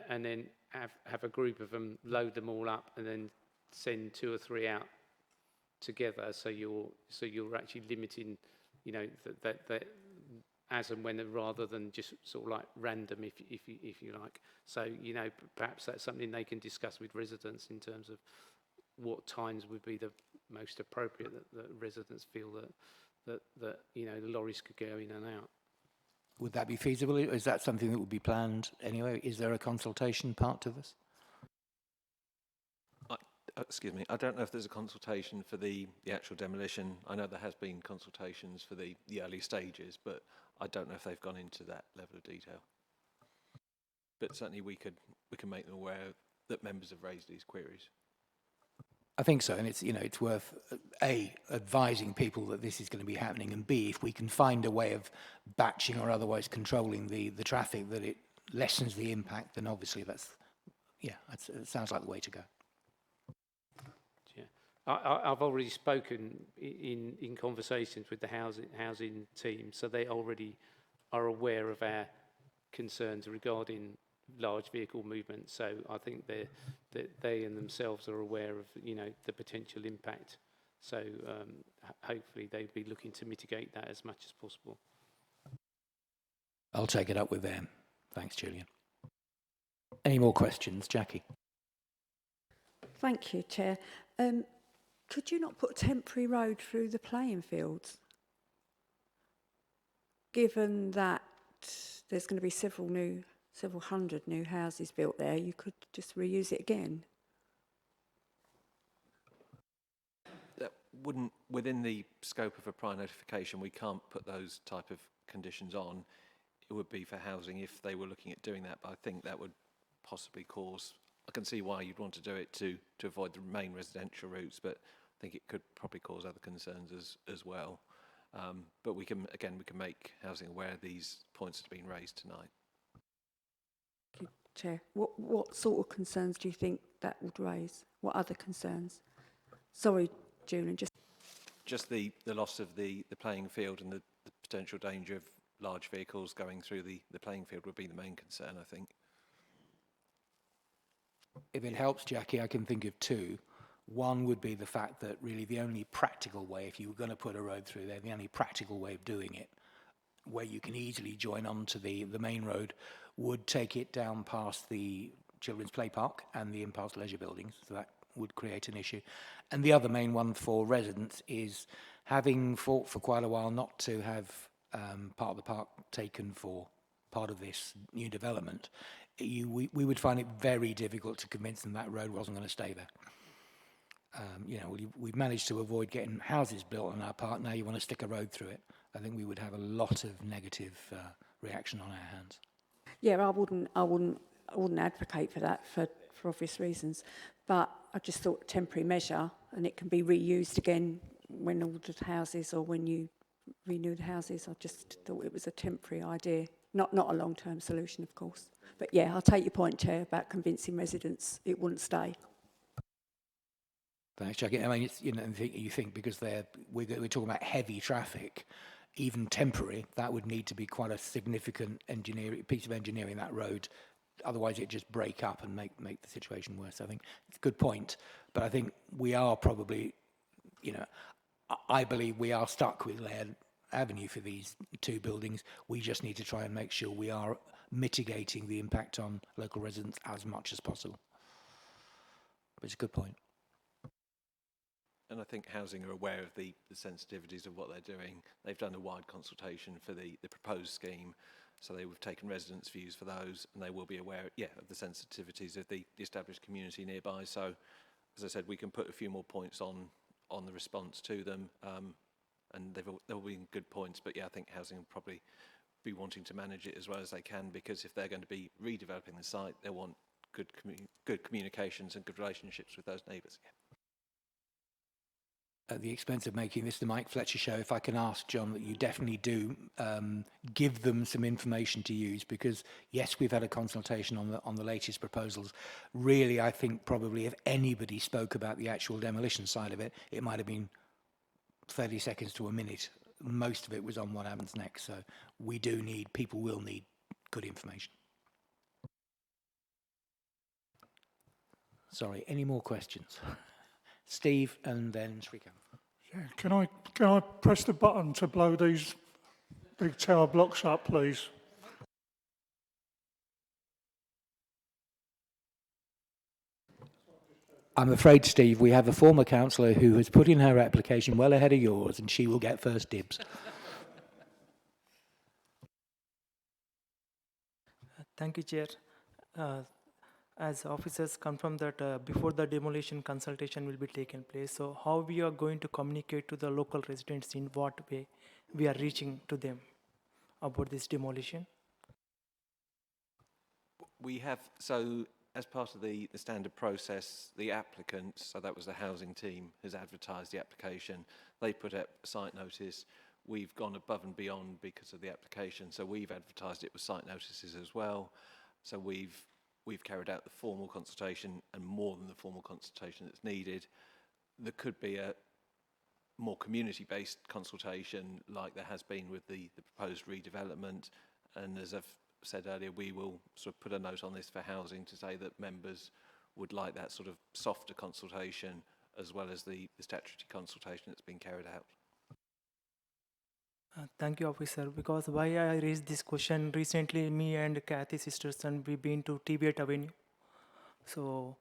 and then have a group of them, load them all up and then send 2 or 3 out together. So you're actually limiting, you know, that as and when, rather than just sort of like random, if you like. So, you know, perhaps that's something they can discuss with residents in terms of what times would be the most appropriate that residents feel that you know, the lorries could go in and out. Would that be feasible? Is that something that would be planned anyway? Is there a consultation part to this? Excuse me, I don't know if there's a consultation for the actual demolition. I know there has been consultations for the early stages, but I don't know if they've gone into that level of detail. But certainly we can make them aware that members have raised these queries. I think so, and it's, you know, it's worth A, advising people that this is going to be happening, and B, if we can find a way of batching or otherwise controlling the traffic that it lessens the impact, then obviously that's, yeah, it sounds like the way to go. Yeah. I've already spoken in conversations with the housing team, so they already are aware of our concerns regarding large vehicle movement. So I think they and themselves are aware of, you know, the potential impact. So hopefully they'll be looking to mitigate that as much as possible. I'll take it up with them. Thanks, Julian. Any more questions, Jackie? Thank you, Chair. Could you not put a temporary road through the playing fields? Given that there's going to be several hundred new houses built there, you could just reuse it again. That wouldn't, within the scope of a prior notification, we can't put those type of conditions on. It would be for housing if they were looking at doing that, but I think that would possibly cause, I can see why you'd want to do it to avoid the main residential routes, but I think it could probably cause other concerns as well. But we can make housing aware of these points that have been raised tonight. Thank you, Chair. What sort of concerns do you think that would raise? What other concerns? Sorry, Julian, Just the loss of the playing field and the potential danger of large vehicles going through the playing field would be the main concern, I think. If it helps, Jackie, I can think of two. One would be the fact that really the only practical way, if you were going to put a road through there, the only practical way of doing it, where you can easily join onto the main road, would take it down past the children's play park and the in-past leisure buildings. So that would create an issue. And the other main one for residents is, having fought for quite a while not to have part of the park taken for part of this new development, we would find it very difficult to convince them that road wasn't going to stay there. You know, we've managed to avoid getting houses built on our park. Now you want to stick a road through it. I think we would have a lot of negative reaction on our hands. yeah, I wouldn't advocate for that for obvious reasons. But I just thought temporary measure, and it can be reused again when ordered houses or when you renew the houses. I just thought it was a temporary idea, not a long-term solution, of course. But yeah, I'll take your point, Chair, about convincing residents it wouldn't stay. Thanks, Jackie. I mean, it's, you know, you think because we're talking about heavy traffic, even temporary, that would need to be quite a significant piece of engineering, that road. Otherwise, it'd just break up and make the situation worse. I think it's a good point, but I think we are probably, you know, I believe we are stuck with Laird Avenue for these two buildings. We just need to try and make sure we are mitigating the impact on local residents as much as possible. But it's a good point. And I think housing are aware of the sensitivities of what they're doing. They've done a wide consultation for the proposed scheme, so they've taken residents' views for those, and they will be aware, of the sensitivities of the established community nearby. So, as I said, we can put a few more points on the response to them, and they'll be good points. But yeah, I think housing will probably be wanting to manage it as well as they can, because if they're going to be redeveloping the site, they want good communications and good relationships with those neighbours. Yeah. At the expense of making this the Mike Fletcher show, if I can ask, John, that you definitely do give them some information to use, because yes, we've had a consultation on the latest proposals. Really, I think probably if anybody spoke about the actual demolition side of it, it might have been 30 seconds to a minute. Most of it was on what happens next. So people will need good information. Sorry, any more questions? Steve and then Srikant. Yeah, can I press the button to blow these big tower blocks up, please? I'm afraid, Steve, we have a former councillor who has put in her application well ahead of yours, and she will get first dibs. Thank you, Chair. As officers confirm that before the demolition consultation will be taken place, so how we are going to communicate to the local residents, in what way we are reaching to them? about this demolition? We have, so as part of the standard process, the applicant, so that was the housing team, has advertised the application. They put up a site notice. We've gone above and beyond because of the application, so we've advertised it with site notices as well. So we've carried out the formal consultation and more than the formal consultation that's needed. There could be a more community-based consultation like there has been with the proposed redevelopment, and as I've said earlier, we will sort of put a note on this for housing to say that members would like that sort of softer consultation as well as the statutory consultation that's been carried out. Thank you, officer. Because why I raised this question, recently me and Kathy Sisterson, we've been to Tibet Avenue. So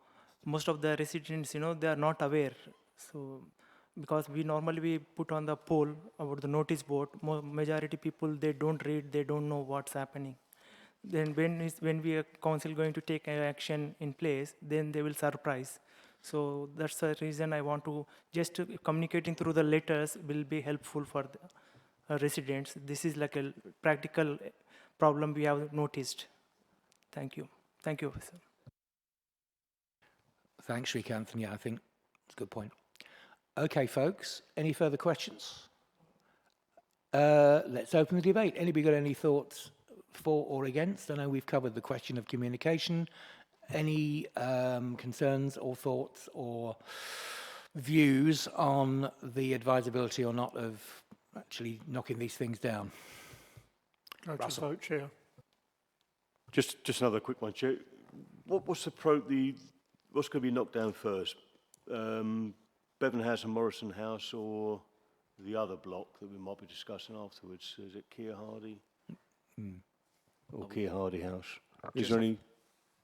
most of the residents, they are not aware. So because we normally put on the poll about the notice board, majority people, they don't read, they don't know what's happening. Then when we are council going to take an action in place, then they will surprise. So that's the reason I want to just communicating through the letters will be helpful for the residents. This is like a practical problem we have noticed. Thank you. Thank you, officer. Thanks, Srikanth. Yeah, I think it's a good point. Okay, folks, any further questions? Let's open the debate. Anybody got any thoughts for or against? I know we've covered the question of communication. Any concerns or thoughts or views on the advisability or not of actually knocking these things down? Go to vote, Chair. Just another quick one, Chair. What's what's going to be knocked down first? Bevan House and Morrison House, or the other block that we might be discussing afterwards? Is it Keir Hardy? Or Keir Hardy House? Is there any?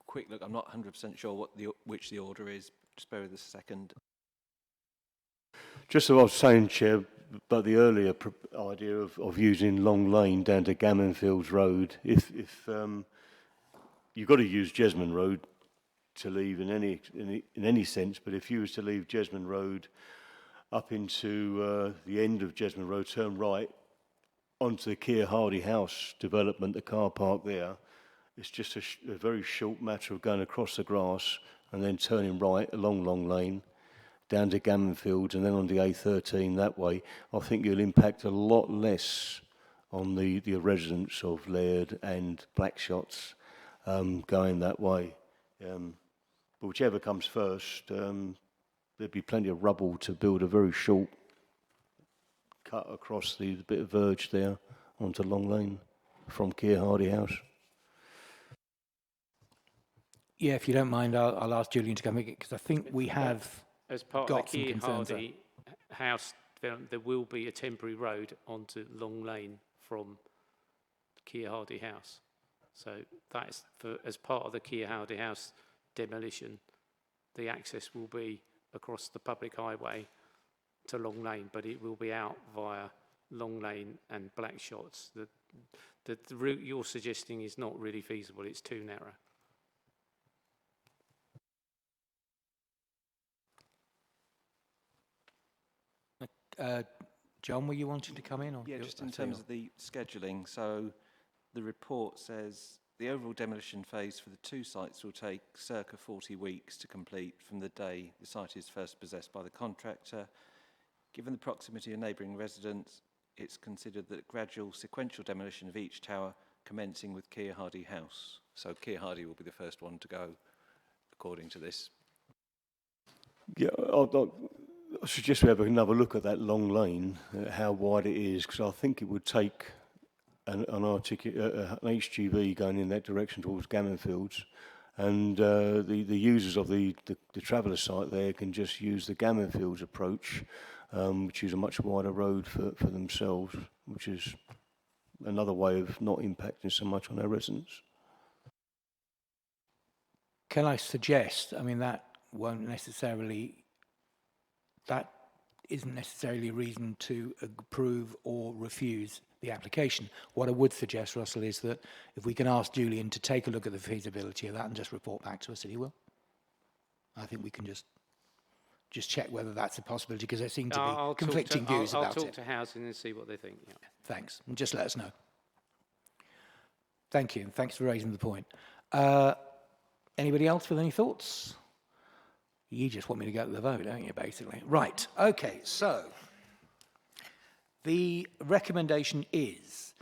Quick look, I'm not 100% sure which the order is. Just bear with us a second. Just as I was saying, Chair, but the earlier idea of using Long Lane down to Gammon Fields Road, if you've got to use Jesmond Road to leave in any sense, but if you was to leave Jesmond Road up into the end of Jesmond Road, turn right onto the Keir Hardy House development, the car park there, it's just a very short matter of going across the grass and then turning right along Long Lane down to Gammon Fields and then on the A13 that way. I think you'll impact a lot less on the residents of Laird and Blackshots going that way. But whichever comes first, there'd be plenty of rubble to build a very short cut across the bit of verge there onto Long Lane from Keir Hardy House. Yeah, if you don't mind, I'll ask Julian to come in, because I think we have as part got of the some Keir concerns Hardy house development, there will be a temporary road onto Long Lane from Keir Hardy House. So that's as part of the Keir Hardy House demolition, the access will be across the public highway to Long Lane, but it will be out via Long Lane and Blackshots. The route you're suggesting is not really feasible, it's too narrow. John, were you wanting to come in? Or yeah, just in terms of the scheduling, so the report says the overall demolition phase for the two sites will take circa 40 weeks to complete from the day the site is first possessed by the contractor. Given the proximity of neighbouring residents, it's considered that gradual sequential demolition of each tower commencing with Keir Hardy House. So Keir Hardy will be the first one to go, according to this. Yeah, I suggest we have another look at that Long Lane, how wide it is, because I think it would take an HGV going in that direction towards Gammon Fields, and the users of the traveller site there can just use the Gammon Fields approach, which is a much wider road for themselves, which is another way of not impacting so much on our residents. Can I suggest, I mean, that isn't necessarily a reason to approve or refuse the application. What I would suggest, Russell, is that if we can ask Julian to take a look at the feasibility of that and just report back to us, that he will. I think we can just check whether that's a possibility, because there seem to be conflicting views about it. I'll talk to housing and see what they think. Yeah. Thanks. And just let us know. Thank you. Thanks for raising the point. Anybody else with any thoughts? You just want me to go to the vote, don't you, basically? Right. Okay. So the recommendation is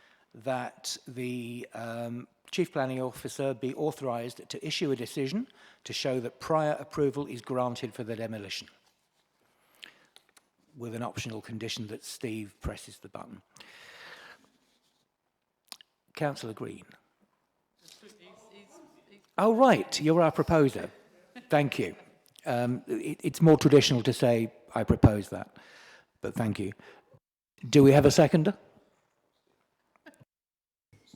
that the Chief Planning Officer be authorised to issue a decision to show that prior approval is granted for the demolition, with an optional condition that Steve presses the button. Councillor Green. Oh, right, you're our proposer. Thank you. It's more traditional to say, I propose that, but thank you. Do we have a seconder?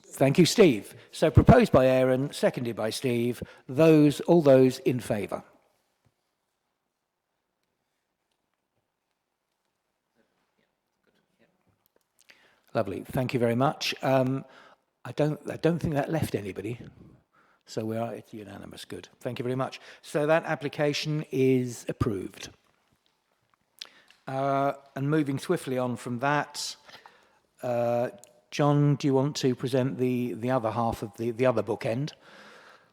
Thank you, Steve. So proposed by Aaron, seconded by Steve. All those in favour? Lovely. Thank you very much. I don't think that left anybody. So it's unanimous. Good. Thank you very much. So that application is approved. And moving swiftly on from that, John, do you want to present the other half of the other bookend?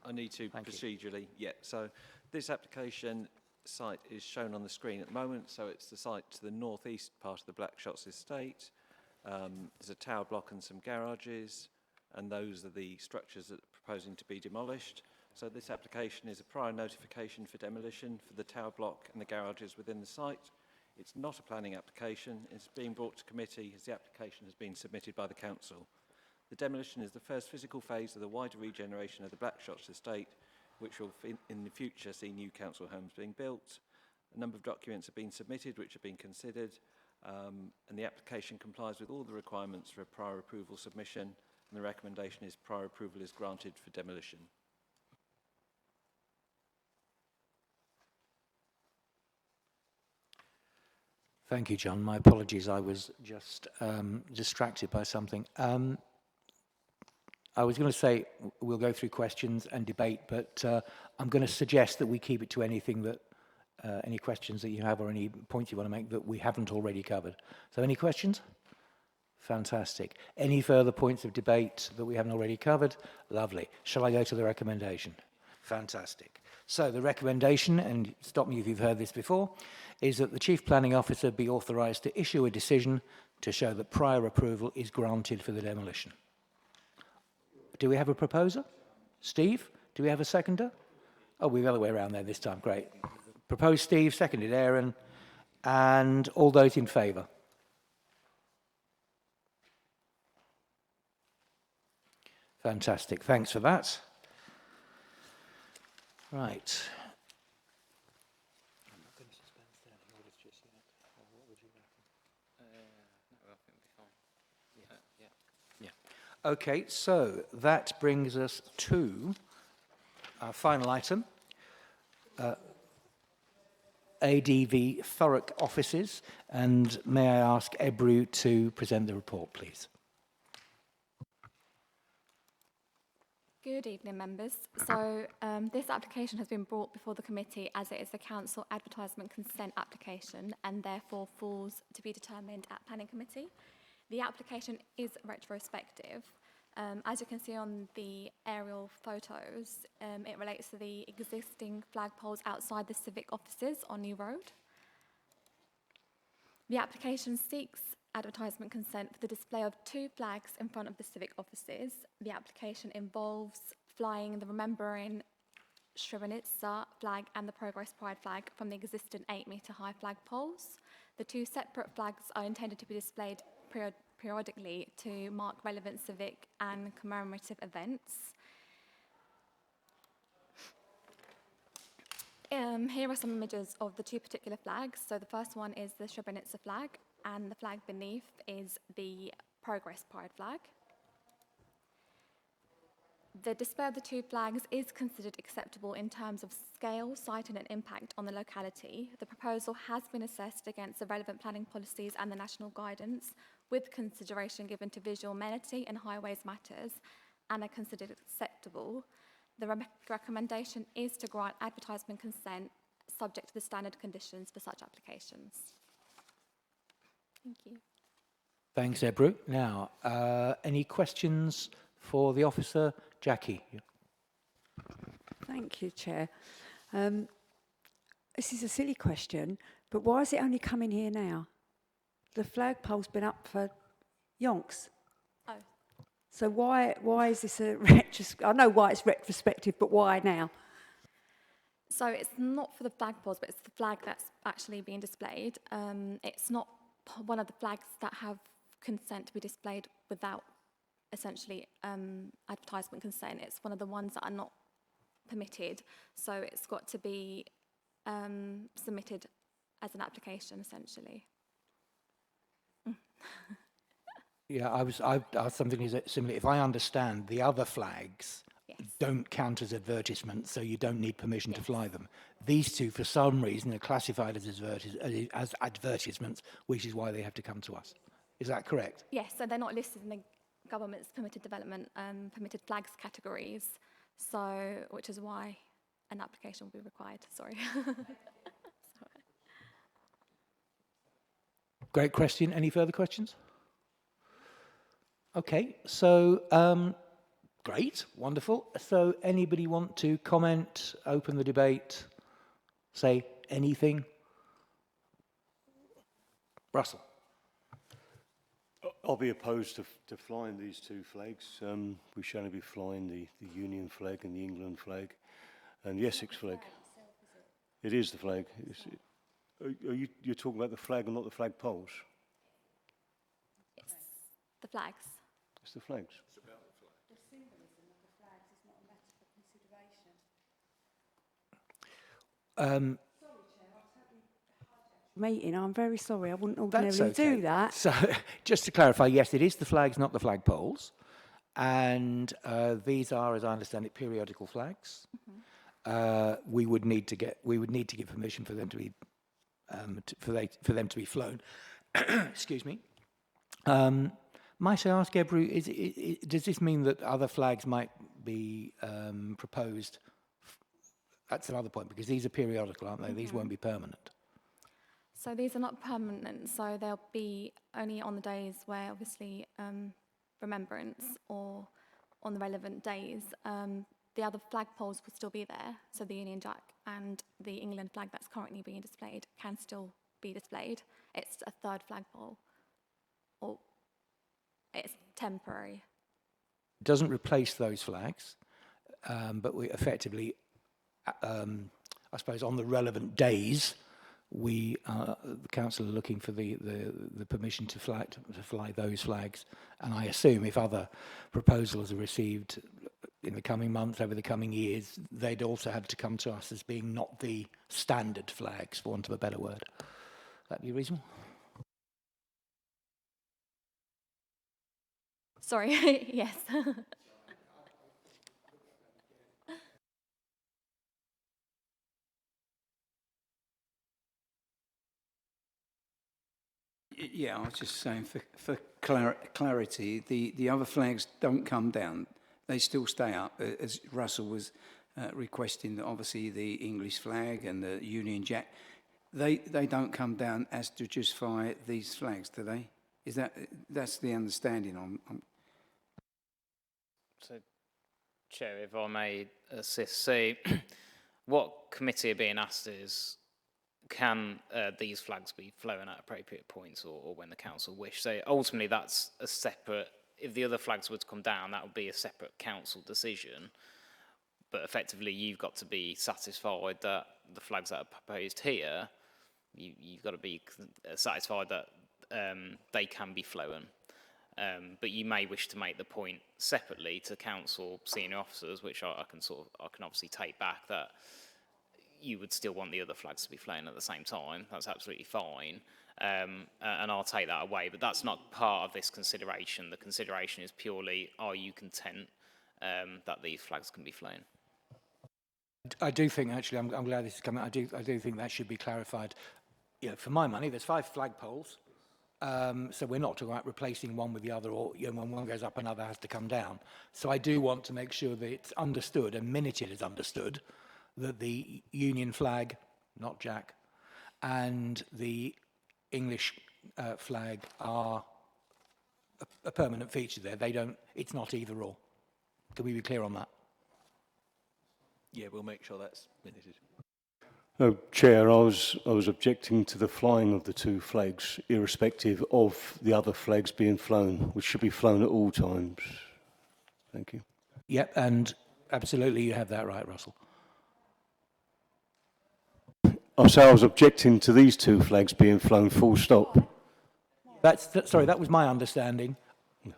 I need to procedurally, yeah. So this application site is shown on the screen at the moment. So it's the site to the northeast part of the Blackshots estate. There's a tower block and some garages, and those are the structures that are proposing to be demolished. So this application is a prior notification for demolition for the tower block and the garages within the site. It's not a planning application. It's being brought to committee as the application has been submitted by the council. The demolition is the first physical phase of the wider regeneration of the Blackshots estate, which will in the future see new council homes being built. A number of documents have been submitted which have been considered, and the application complies with all the requirements for a prior approval submission, and the recommendation is prior approval is granted for demolition. Thank you, John. My apologies, I was just distracted by something. I was going to say we'll go through questions and debate, but I'm going to suggest that we keep it to anything that, any questions that you have or any points you want to make that we haven't already covered. So any questions? Fantastic. Any further points of debate that we haven't already covered? Lovely. Shall I go to the recommendation? Fantastic. So the recommendation, and stop me if you've heard this before, is that the Chief Planning Officer be authorised to issue a decision to show that prior approval is granted for the demolition. Do we have a proposer? Steve? Do we have a seconder? Oh, we're the other way around there this time. Great. Proposed Steve, seconded Aaron, and all those in favour? Fantastic. Thanks for that. Right. I'm not going to suspend standing orders just yet. What would you reckon? No, I think we'll be fine. Yeah. Okay, so that brings us to our final item. ADV Thurrock offices, and may I ask Ebru to present the report, please? Good evening, members. So this application has been brought before the committee as it is a council advertisement consent application and therefore falls to be determined at planning committee. The application is retrospective. As you can see on the aerial photos, it relates to the existing flagpoles outside the civic offices on New Road. The application seeks advertisement consent for the display of 2 flags in front of the civic offices. The application involves flying the Remembering Srebrenica flag and the Progress Pride flag from the existing 8-metre high flagpoles. The 2 separate flags are intended to be displayed periodically to mark relevant civic and commemorative events. Here are some images of the 2 particular flags. So the first one is the Srebrenica flag, and the flag beneath is the Progress Pride flag. The display of the 2 flags is considered acceptable in terms of scale, siting and impact on the locality. The proposal has been assessed against the relevant planning policies and the national guidance, with consideration given to visual amenity and highways matters, and are considered acceptable. The recommendation is to grant advertisement consent subject to the standard conditions for such applications. Thank you. Thanks, Ebru. Now, any questions for the officer. Jackie. Thank you, Chair. This is a silly question, but why is it only coming here now? The flagpole's been up for yonks. Oh. So why is this a I know why it's retrospective, but why now? So it's not for the flagpoles, but it's the flag that's actually being displayed. It's not one of the flags that have consent to be displayed without essentially advertisement consent. It's one of the ones that are not permitted. So it's got to be submitted as an application, essentially. Yeah, I was something similar. If I understand, the other flags don't count as advertisements, so you don't need permission to fly them. These two, for some reason, are classified as advertisements, which is why they have to come to us. Is that correct? Yes, so they're not listed in the government's permitted development, permitted flags categories, so which is why an application will be required. Sorry. Great question. Any further questions? Okay, so great, wonderful. So anybody want to comment, open the debate, say anything? Russell. I'll be opposed to flying these two flags. We shall only be flying the Union flag and the England flag and the Essex flag. It is the flag. You're talking about the flag and not the flag poles? It's the flags. It's the flags. It's about the flag. The symbolism of the flags is not a matter for consideration. Sorry, Chair, I totally hijacked your meeting. I'm very sorry. I wouldn't ordinarily do that. So, just to clarify, yes, it is the flags, not the flagpoles. And these are, as I understand it, periodical flags. We would need to give permission for them to be for them to be flown. Excuse me. Might I ask, Ebru, does this mean that other flags might be proposed at some other point? Because these are periodical, aren't they? These won't be permanent. So these are not permanent, so they'll be only on the days where obviously remembrance or on the relevant days. The other flagpoles will still be there, so the Union Jack and the England flag that's currently being displayed can still be displayed. It's a third flagpole, or it's temporary. It doesn't replace those flags, but we effectively, I suppose, on the relevant days, the council are looking for the permission to fly those flags, and I assume if other proposals are received in the coming months, over the coming years, they'd also have to come to us as being not the standard flags, for want of a better word. That be reasonable? Sorry, yes. Yeah, I was just saying for clarity, the other flags don't come down. They still stay up, as Russell was requesting, obviously the English flag and the Union Jack. They don't come down as to justify these flags, do they? That's the understanding on So, Chair, if I may assist, so what committee are being asked is, can these flags be flown at appropriate points or when the council wish? So ultimately that's a separate, if the other flags were to come down, that would be a separate council decision. But effectively you've got to be satisfied that the flags that are proposed here, you've got to be satisfied that they can be flown. But you may wish to make the point separately to council senior officers, which I can obviously take back, that you would still want the other flags to be flown at the same time. That's absolutely fine, and I'll take that away. But that's not part of this consideration. The consideration is purely: are you content that these flags can be flown? I do think, actually, I'm glad this is coming. I do think that should be clarified. You know, for my money, there's 5 flagpoles. So we're not talking about replacing one with the other, or when one goes up, another has to come down. So I do want to make sure that it's understood, and minuted is understood, that the Union flag, not Jack, and the English flag are a permanent feature there. They don't. It's not either or. Can we be clear on that? Yeah, we'll make sure that's minuted. No, Chair, I was objecting to the flying of the two flags, irrespective of the other flags being flown, which should be flown at all times. Thank you. Yep, and absolutely you have that right, Russell. I was objecting to these two flags being flown full stop. Sorry, that was my understanding,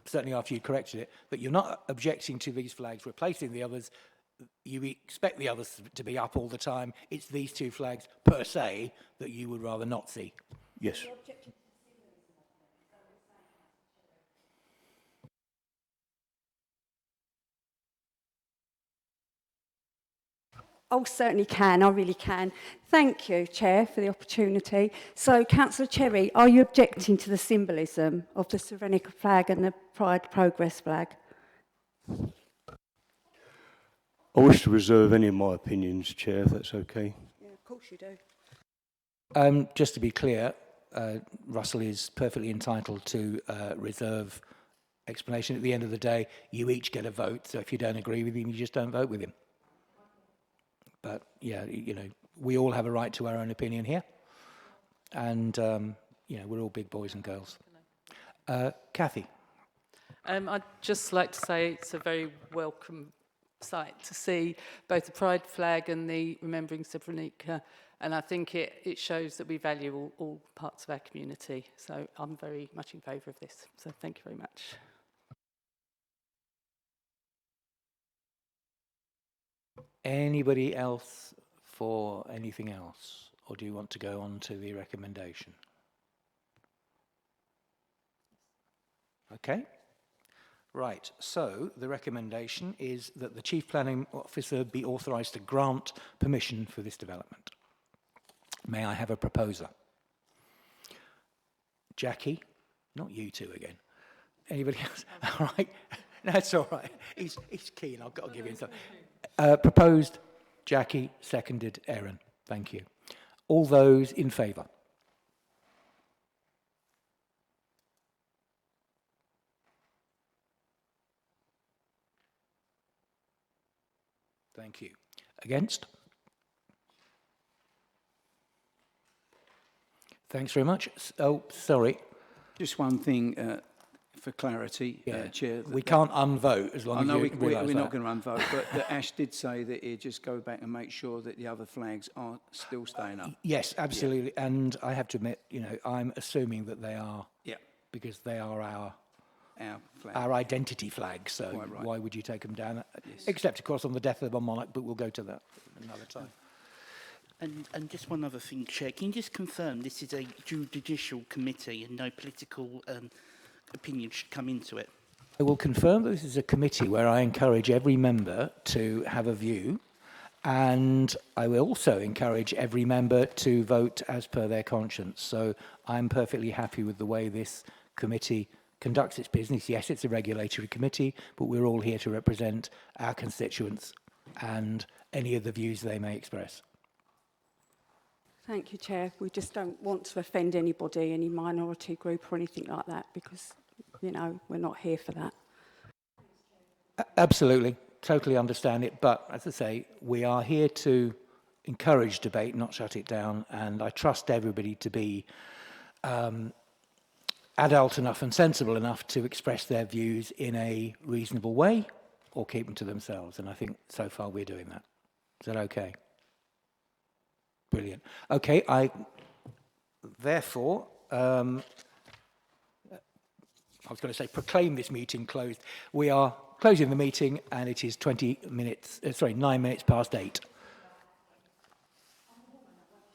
certainly after you corrected it, but you're not objecting to these flags replacing the others. You expect the others to be up all the time. It's these two flags per se that you would rather not see. Yes. Oh, certainly can. I really can. Thank you, Chair, for the opportunity. So, Councillor Cherry, are you objecting to the symbolism of the Thurrock flag and the Pride Progress flag? I wish to reserve any of my opinions, Chair, if that's okay. Yeah, of course you do. Just to be clear, Russell is perfectly entitled to reserve explanation. At the end of the day, you each get a vote, so if you don't agree with him, you just don't vote with him. But, yeah, you know, we all have a right to our own opinion here. And, you know, we're all big boys and girls. Kathy. I'd just like to say it's a very welcome sight to see both the Pride flag and the Remembering Srebrenica. And I think it shows that we value all parts of our community. So I'm very much in favour of this. So thank you very much. Anybody else for anything else? Or do you want to go on to the recommendation? Okay. Right, so the recommendation is that the Chief Planning Officer be authorised to grant permission for this development. May I have a proposer? Jackie? Not you two again. Anybody else? All right. That's all right. He's keen. I've got to give him some. Proposed, Jackie. Seconded, Erin. Thank you. All those in favour? Thank you. Against? Thanks very much. Oh, sorry. Just one thing for clarity, Chair. We can't unvote as long as you realise we're not going to unvote, but that Ash did say that he'd just go back and make sure that the other flags are still staying up. Yes, absolutely. Yeah. And I have to admit, you know, I'm assuming that they are. Yeah. Because they are our flag. Our identity flag, so right. Why would you take them down? Yes. Except, of course, on the death of a monarch, but we'll go to that another time. And just one other thing, Chair, can you just confirm this is a judicial committee and no political opinion should come into it? I will confirm that this is a committee where I encourage every member to have a view, and I will also encourage every member to vote as per their conscience. So I'm perfectly happy with the way this committee conducts its business. Yes, it's a regulatory committee, but we're all here to represent our constituents and any of the views they may express. Thank you, Chair. We just don't want to offend anybody, any minority group or anything like that, because, you know, we're not here for that. Absolutely. Totally understand it. But, as I say, we are here to encourage debate, not shut it down. And I trust everybody to be adult enough and sensible enough to express their views in a reasonable way or keep them to themselves. And I think so far we're doing that. Is that okay? Brilliant. Okay, I therefore, I was going to say proclaim this meeting closed. We are closing the meeting and it is 9 minutes past 8.